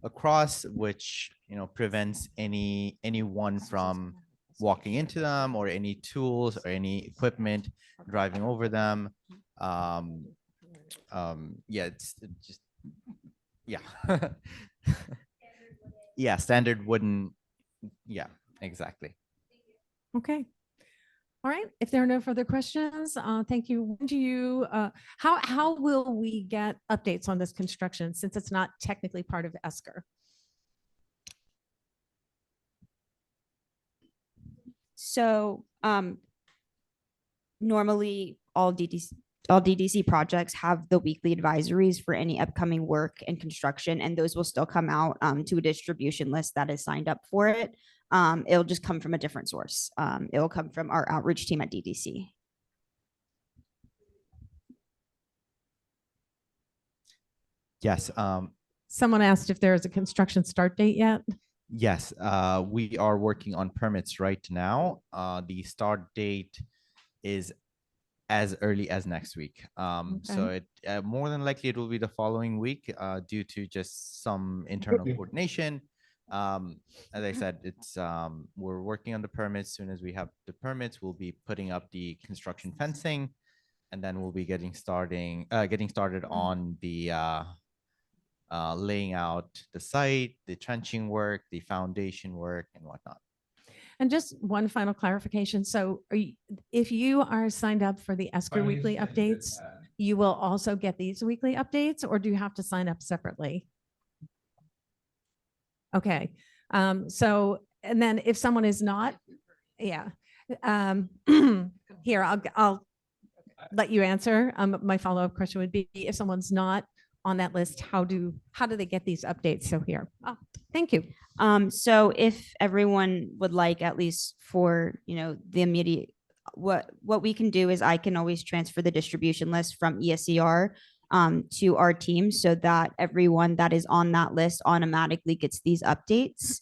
N: across, which prevents anyone from walking into them, or any tools or any equipment driving over them. Yeah, it's just yeah, standard wooden. Yeah, exactly.
A: Okay. All right. If there are no further questions, thank you. When do you, how will we get updates on this construction since it's not technically part of ESCR?
R: So normally all DDC projects have the weekly advisories for any upcoming work and construction, and those will still come out to a distribution list that is signed up for it. It'll just come from a different source. It'll come from our outreach team at DDC.
N: Yes.
A: Someone asked if there is a construction start date yet.
N: Yes, we are working on permits right now. The start date is as early as next week. So it more than likely it will be the following week due to just some internal coordination. As I said, it's we're working on the permits. As soon as we have the permits, we'll be putting up the construction fencing, and then we'll be getting started on the laying out the site, the trenching work, the foundation work, and whatnot.
A: And just one final clarification. So if you are signed up for the ESCR weekly updates, you will also get these weekly updates, or do you have to sign up separately? Okay. So, and then if someone is not, yeah. Here, I'll let you answer. My follow-up question would be, if someone's not on that list, how do they get these updates? So here, oh, thank you.
R: So if everyone would like, at least for, the immediate, what we can do is I can always transfer the distribution list from ESCR to our team so that everyone that is on that list automatically gets these updates.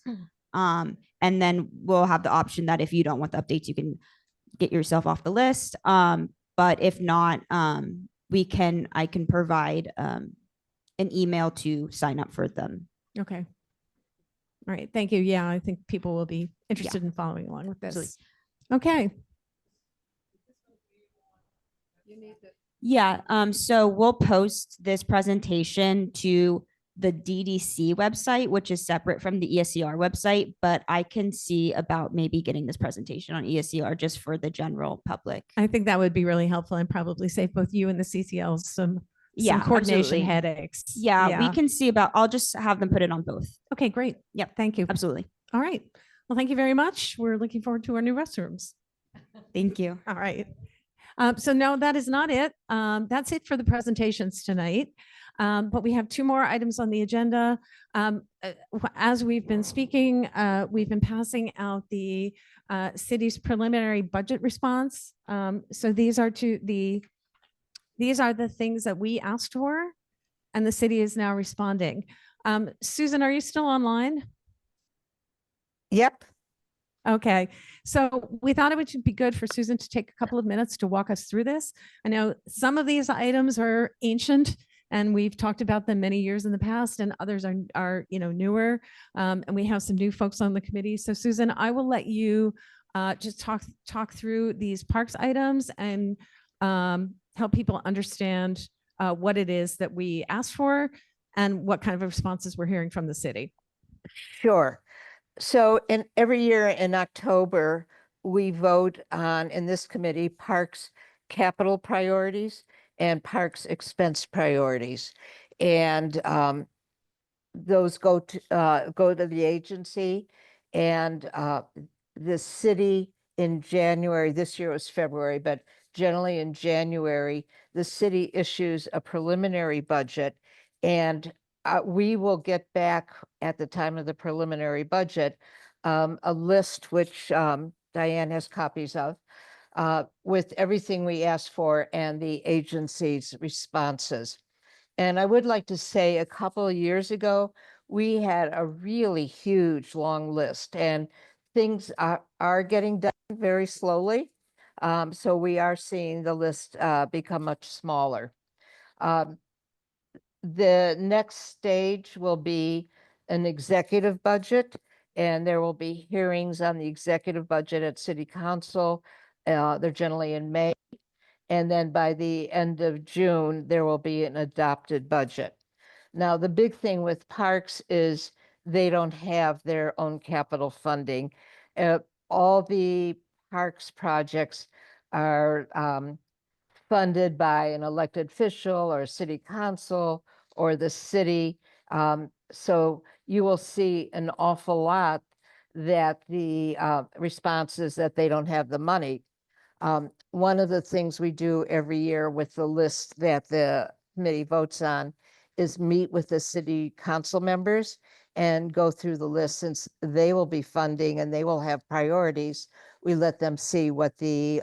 R: And then we'll have the option that if you don't want the updates, you can get yourself off the list. But if not, I can provide an email to sign up for them.
A: Okay. All right. Thank you. Yeah, I think people will be interested in following along with this.
R: Absolutely.
A: Okay.
R: Yeah. So we'll post this presentation to the DDC website, which is separate from the ESCR website, but I can see about maybe getting this presentation on ESCR just for the general public.
A: I think that would be really helpful and probably save both you and the CCLs some coordination
R: absolutely.
A: headaches.
R: Yeah, we can see about, I'll just have them put it on both.
A: Okay, great.
R: Yep.
A: Thank you.
R: Absolutely.
A: All right. Well, thank you very much. We're looking forward to our new restrooms.
R: Thank you.
A: All right. So no, that is not it. That's it for the presentations tonight. But we have two more items on the agenda. As we've been speaking, we've been passing out the city's preliminary budget response. So these are the things that we asked for, and the city is now responding. Susan, are you still online?
I: Yep.
A: Okay, so we thought it would be good for Susan to take a couple of minutes to walk us through this. I know some of these items are ancient and we've talked about them many years in the past, and others are newer. And we have some new folks on the committee. So Susan, I will let you just talk through these parks items and help people understand what it is that we asked for and what kind of responses we're hearing from the city.
I: Sure. So every year in October, we vote on, in this committee, parks capital priorities and parks expense priorities. And those go to the agency, and the city in January, this year was February, but generally in January, the city issues a preliminary budget, and we will get back at the time of the preliminary budget a list which Diane has copies of with everything we asked for and the agency's responses. And I would like to say a couple of years ago, we had a really huge long list, and things are getting done very slowly. So we are seeing the list become much smaller. The next stage will be an executive budget, and there will be hearings on the executive budget at City Council. They're generally in May. And then by the end of June, there will be an adopted budget. Now, the big thing with parks is they don't have their own capital funding. All the parks projects are funded by an elected official or city council or the city. So you will see an awful lot that the response is that they don't have the money. One of the things we do every year with the list that the committee votes on is meet with the city council members and go through the list. Since they will be funding and they will have priorities, we let them see what the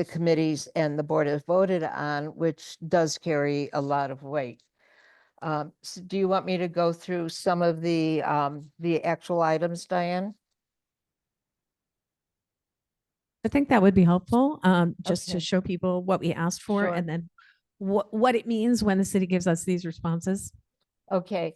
I: committees and the board has voted on, which does carry a lot of weight. So do you want me to go through some of the actual items, Diane?
A: I think that would be helpful, just
I: Okay.
A: to show people what we asked for
I: Sure.
A: and then what it means when the city gives us these responses.
I: Okay,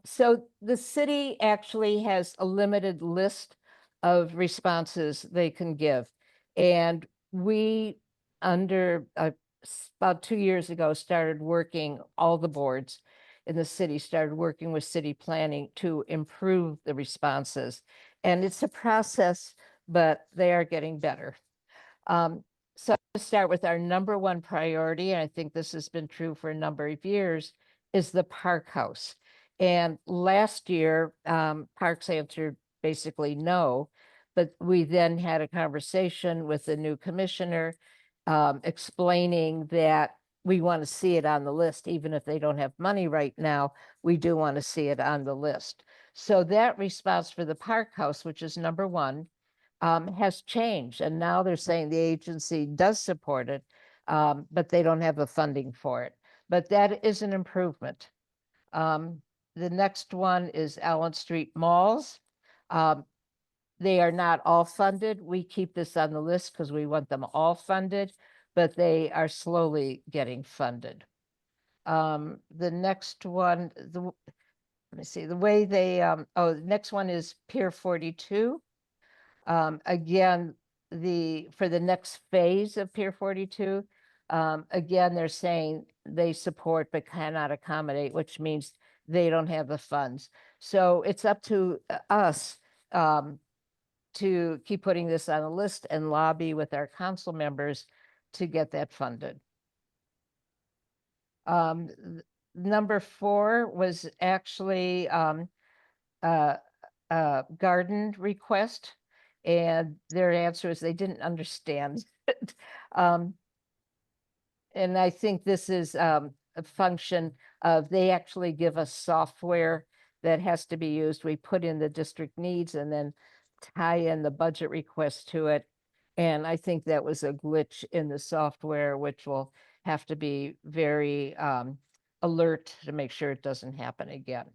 I: so the city actually has a limited list of responses they can give. And we, about 2 years ago, started working, all the boards in the city started working with city planning to improve the responses. And it's a process, but they are getting better. So I'll start with our number one priority, and I think this has been true for a number of years, is the park house. And last year, Parks answered basically no, but we then had a conversation with the new commissioner explaining that we want to see it on the list, even if they don't have money right now, we do want to see it on the list. So that response for the Park House, which is number 1, has changed. And now they're saying the agency does support it, but they don't have the funding for it. But that is an improvement. The next one is Allen Street Malls. They are not all funded. We keep this on the list because we want them all funded, but they are slowly getting funded. The next one, let me see, the way they, the next one is Pier 42. Again, for the next phase of Pier 42, again, they're saying they support but cannot accommodate, which means they don't have the funds. So it's up to us to keep putting this on a list and lobby with our council members to get that funded. Number 4 was actually garden request, and their answer is they didn't understand. And I think this is a function of they actually give us software that has to be used. We put in the district needs and then tie in the budget request to it. And I think that was a glitch in the software, which will have to be very alert to make sure it doesn't happen again.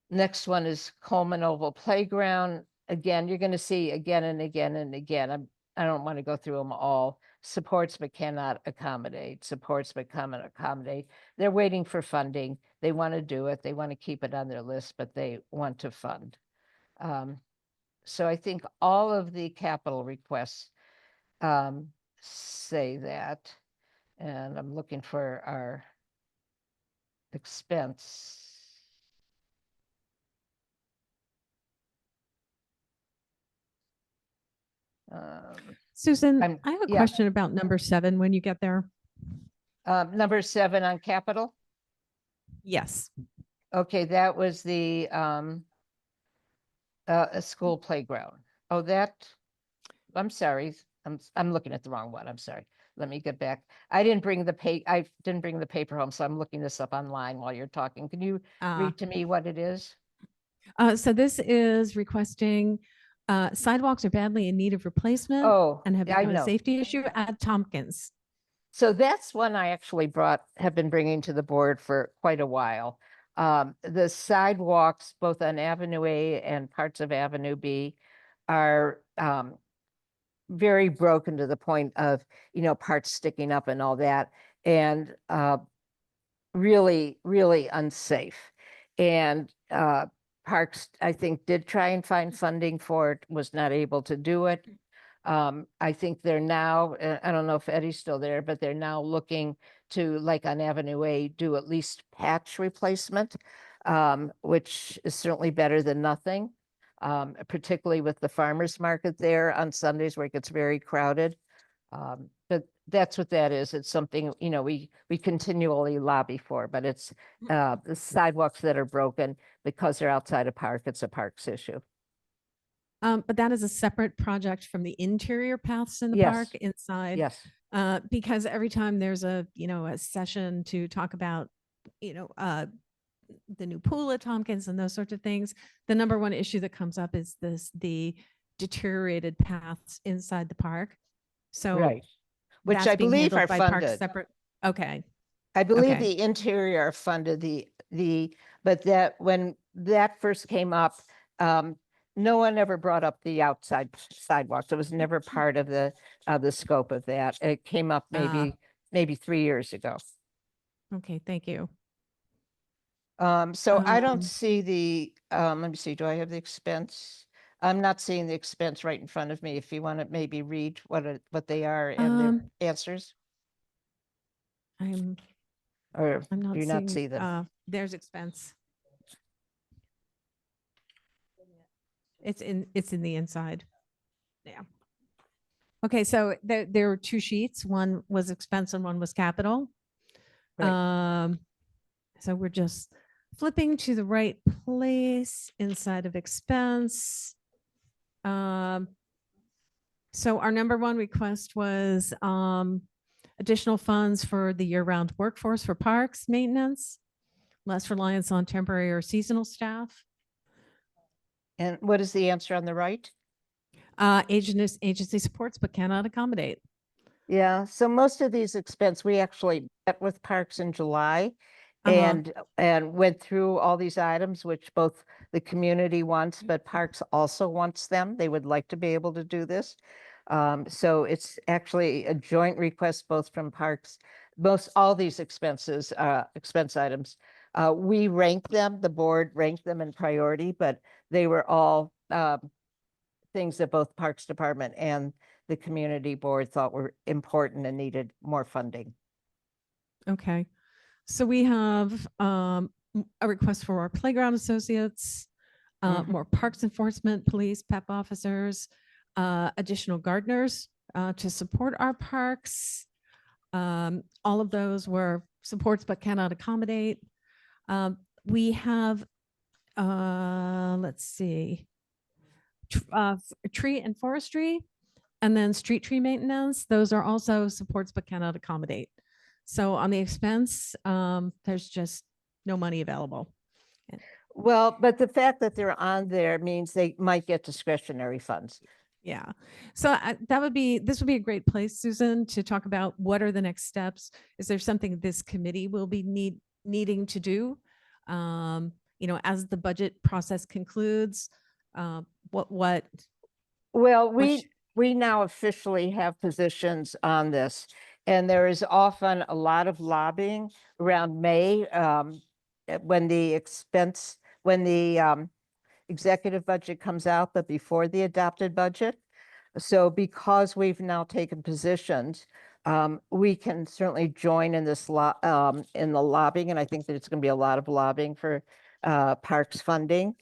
I: Next one is Coleman Oval Playground. Again, you're going to see again and again and again. I don't want to go through them all. Supports but cannot accommodate. Supports but cannot accommodate. They're waiting for funding. They want to do it. They want to keep it on their list, but they want to fund. So I think all of the capital requests say that. And I'm looking for our expense.
A: Susan,
I: I'm-
A: I have a
I: yeah.
A: question about number 7 when you get there.
I: Number 7 on capital.
A: Yes.
I: Okay, that was the a school playground. Oh, I'm sorry. I'm looking at the wrong one. I'm sorry. Let me get back. I didn't bring the paper home, so I'm looking this up online while you're talking. Can you read to me what it is?
A: So this is requesting sidewalks are badly in need of replacement
I: Oh,
A: and have
I: I
A: become a
I: know.
A: safety issue at Tompkins.
I: So that's one I actually have been bringing to the board for quite a while. The sidewalks, both on Avenue A and parts of Avenue B, are very broken to the point of, parts sticking up and all that, and really, really unsafe. And Parks, I think, did try and find funding for it, was not able to do it. I think they're now, I don't know if Eddie's still there, but they're now looking to, like on Avenue A, do at least patch replacement, which is certainly better than nothing, particularly with the farmer's market there on Sundays where it gets very crowded. But that's what that is. It's something, we continually lobby for, but it's the sidewalks that are broken because they're outside a park. It's a parks issue.
A: But that is a separate project from the interior paths in the
I: Yes.
A: park inside.
I: Yes.
A: Because every time there's a session to talk about, the new pool at Tompkins and those sorts of things, the number one issue that comes up is the deteriorated paths inside the park. So
I: Right. Which
A: that's
I: I
A: being
I: believe
A: handled
I: are
A: by parks
I: funded.
A: separate. Okay.
I: I believe
A: Okay.
I: the interior are funded, but that when that first came up, no one ever brought up the outside sidewalks. It was never part of the scope of that. It came up maybe 3 years ago.
A: Okay, thank you.
I: So I don't
A: Um,
I: see let me see, do I have the expense? I'm not seeing the expense right in front of me. If you want to maybe read what they are and their answers,
A: I'm
I: or
A: not
I: do you
A: seeing,
I: not see them?
A: there's expense. It's in the inside. Yeah. Okay, so there were 2 sheets. One was expense and one was capital.
I: Right.
A: So we're just flipping to the right place inside of expense. So our number one request was additional funds for the year-round workforce for parks maintenance, less reliance on temporary or seasonal staff.
I: And what is the answer on the right?
A: Agency supports but cannot accommodate.
I: Yeah, so most of these expense, we actually met with Parks in July
A: Uh-huh.
I: and went through all these items, which both the community wants, but Parks also wants them. They would like to be able to do this. So it's actually a joint request both from Parks, all these expenses, expense items. We ranked them, the board ranked them in priority, but they were all things that both Parks Department and the community board thought were important and needed more funding.
A: Okay. So we have a request for our playground associates, more parks enforcement, police, PEP officers, additional gardeners to support our parks. All of those were supports but cannot accommodate. We have, let's see, tree and forestry, and then street tree maintenance. Those are also supports but cannot accommodate. So on the expense, there's just no money available.
I: Well, but the fact that they're on there means they might get discretionary funds.
A: Yeah. So this would be a great place, Susan, to talk about what are the next steps. Is there something this committee will be needing to do? As the budget process concludes, what?
I: Well, we now officially have positions on this, and there is often a lot of lobbying around May when the executive budget comes out, but before the adopted budget. So because we've now taken positions, we can certainly join in this in the lobbying, and I think that it's going to be a lot of lobbying for parks funding.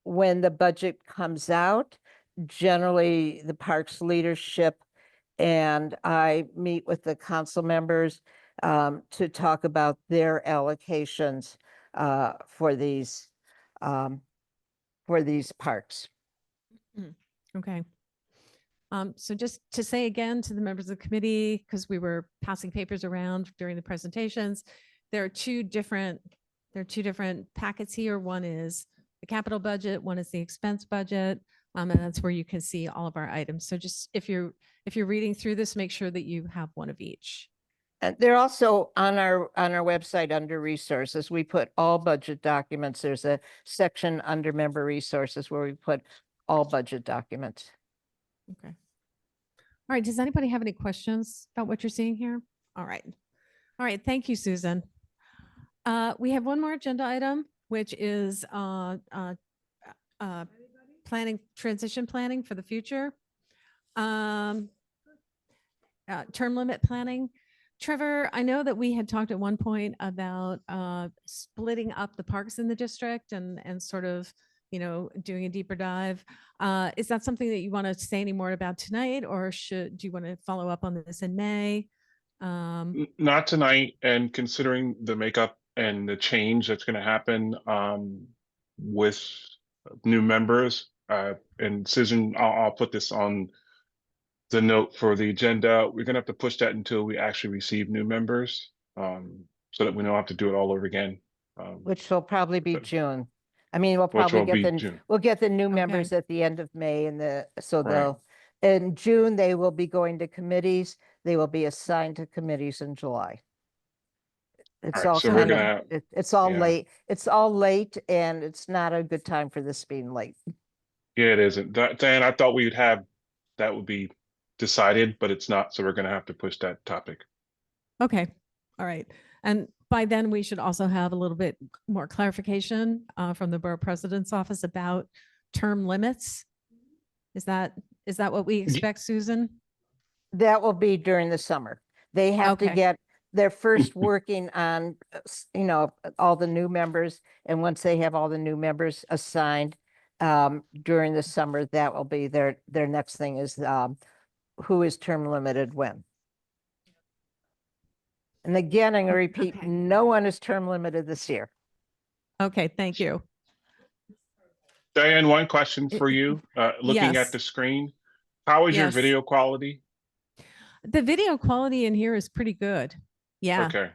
I: When the budget comes out, generally the parks leadership and I meet with the council members to talk about their allocations for these parks.
A: Okay. So just to say again to the members of the committee, because we were passing papers around during the presentations, there are two different packets here. One is the capital budget, one is the expense budget, and that's where you can see all of our items. So just if you're reading through this, make sure that you have one of each.
I: And they're also on our website under resources. We put all budget documents. There's a section under member resources where we put all budget documents.
A: Okay. All right. Does anybody have any questions about what you're seeing here? All right. All right. Thank you, Susan. We have one more agenda item, which is transition planning for the future. Term limit planning. Trevor, I know that we had talked at one point about splitting up the parks in the district and sort of, doing a deeper dive. Is that something that you want to say any more about tonight, or do you want to follow up on this in May?
H: Not tonight, and considering the makeup and the change that's going to happen with new members, and Susan, I'll put this on the note for the agenda. We're going to have to push that until we actually receive new members, so that we don't have to do it all over again.
I: Which will probably be June. I mean, we'll
H: Which
I: probably
H: will be
I: get
H: June.
I: we'll get the new
A: Okay.
I: members at the end of May, and
H: Right.
I: in June, they will be going to committees. They will be assigned to committees in July. It's
H: Alright,
I: all
H: so we're
I: kind
H: gonna-
I: of, it's all
H: yeah.
I: late. It's all late, and it's not a good time for this being late.
H: Yeah, it isn't. Dan, I thought we'd have that would be decided, but it's not. So we're going to have to push that topic.
A: Okay. All right. And by then we should also have a little bit more clarification from the borough president's office about term limits. Is that what we expect, Susan?
I: That will be during the summer. They have to
A: Okay.
I: get, they're first working on, all the new members. And once they have all the new members assigned during the summer, that will be their next thing is who is term limited when. And again, I'm going to repeat,
A: Okay.
I: no one is term limited this year.
A: Okay. Thank you.
H: Diane, one question for you. Looking
A: Yes.
H: at the screen, How is your
A: Yes.
H: video quality?
A: The video quality in here is pretty good. Yeah.
H: Okay.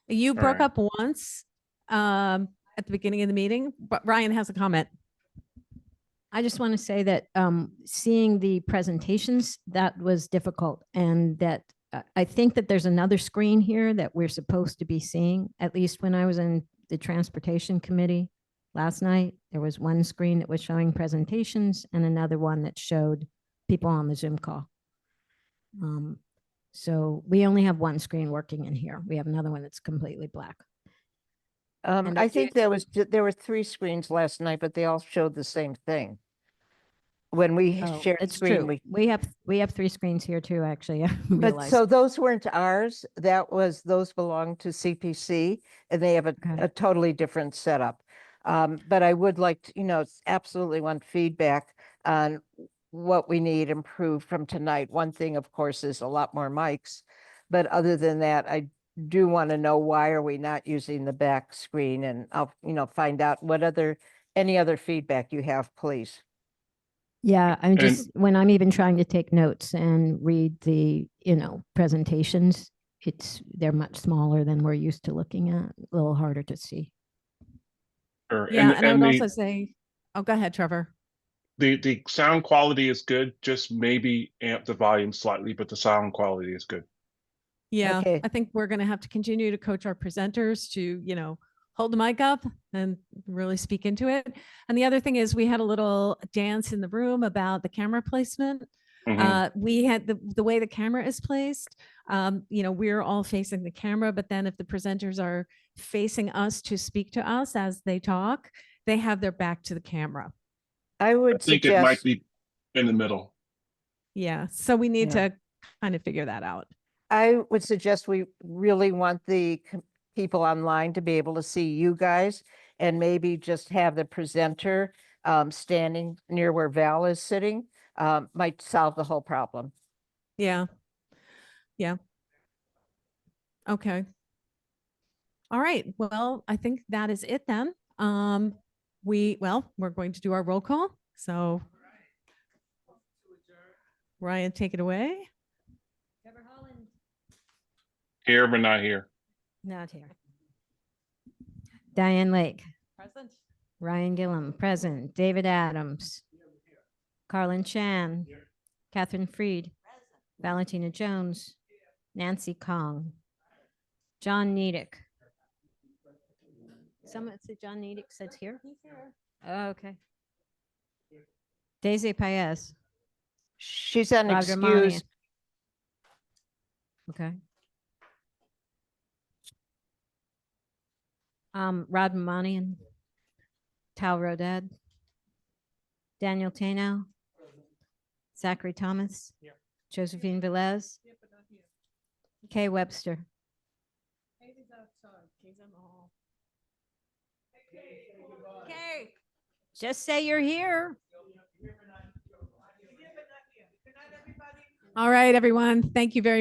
A: You
H: All
A: broke
H: right.
A: up once at the beginning of the meeting, but Ryan has a comment.
B: I just want to say that seeing the presentations, that was difficult. And that I think that there's another screen here that we're supposed to be seeing. At least when I was in the transportation committee last night, there was one screen that was showing presentations and another one that showed people on the Zoom call. So we only have one screen working in here. We have another one that's completely black. And
I: I think there were 3 screens last night, but they all showed the same thing. When we
B: Oh,
I: shared
B: it's
I: screen,
B: true. We have 3 screens here too, actually. I
I: but
B: realized.
I: so those weren't ours. Those belong to CPC, and they have a totally different setup. But I would like to, absolutely want feedback on what we need improved from tonight. One thing, of course, is a lot more mics, but other than that, I do want to know why are we not using the back screen, and I'll, find out any other feedback you have, please.
B: Yeah, I'm
H: And-
B: just, when I'm even trying to take notes and read the, presentations, they're much smaller than we're used to looking at, a little harder to see.
H: Sure.
A: Yeah. And I would
H: the,
A: also say, oh, go ahead, Trevor.
H: the sound quality is good. Just maybe amp the volume slightly, but the sound quality is good.
A: Yeah.
I: Okay.
A: I think we're going to have to continue to coach our presenters to, hold the mic up and really speak into it. And the other thing is we had a little dance in the room about the camera placement. We had the way the camera is placed. We're all facing the camera, but then if the presenters are facing us to speak to us as they talk, they have their back to the camera.
I: I
H: I
I: would
H: think it might
I: suggest,
H: be in the middle.
A: Yeah. So we need
I: Yeah.
A: to kind of figure that out.
I: I would suggest we really want the people online to be able to see you guys, and maybe just have the presenter standing near where Val is sitting, might solve the whole problem.
A: Yeah. Yeah. Okay. All right. Well, I think that is it then. We're going to do our roll call. So Ryan, take it away.
H: Here, but not here.
B: Not here. Diane Lake,
A: Present.
B: Ryan Gillum, present. David Adams, Carlin Chan, Catherine Freed, Valentina Jones, Nancy Kong, John Nedick. Someone said John Nedick says here? Oh, okay. Daisy Paez.
I: She's on
B: Rod Ramani.
I: excuse.
B: Okay. Rod Ramani and Tal Rodad. Daniel Tano. Zachary Thomas. Josephine Velez. Kay Webster.
A: Okay.
B: Just say you're here.
A: All right, everyone. Thank you very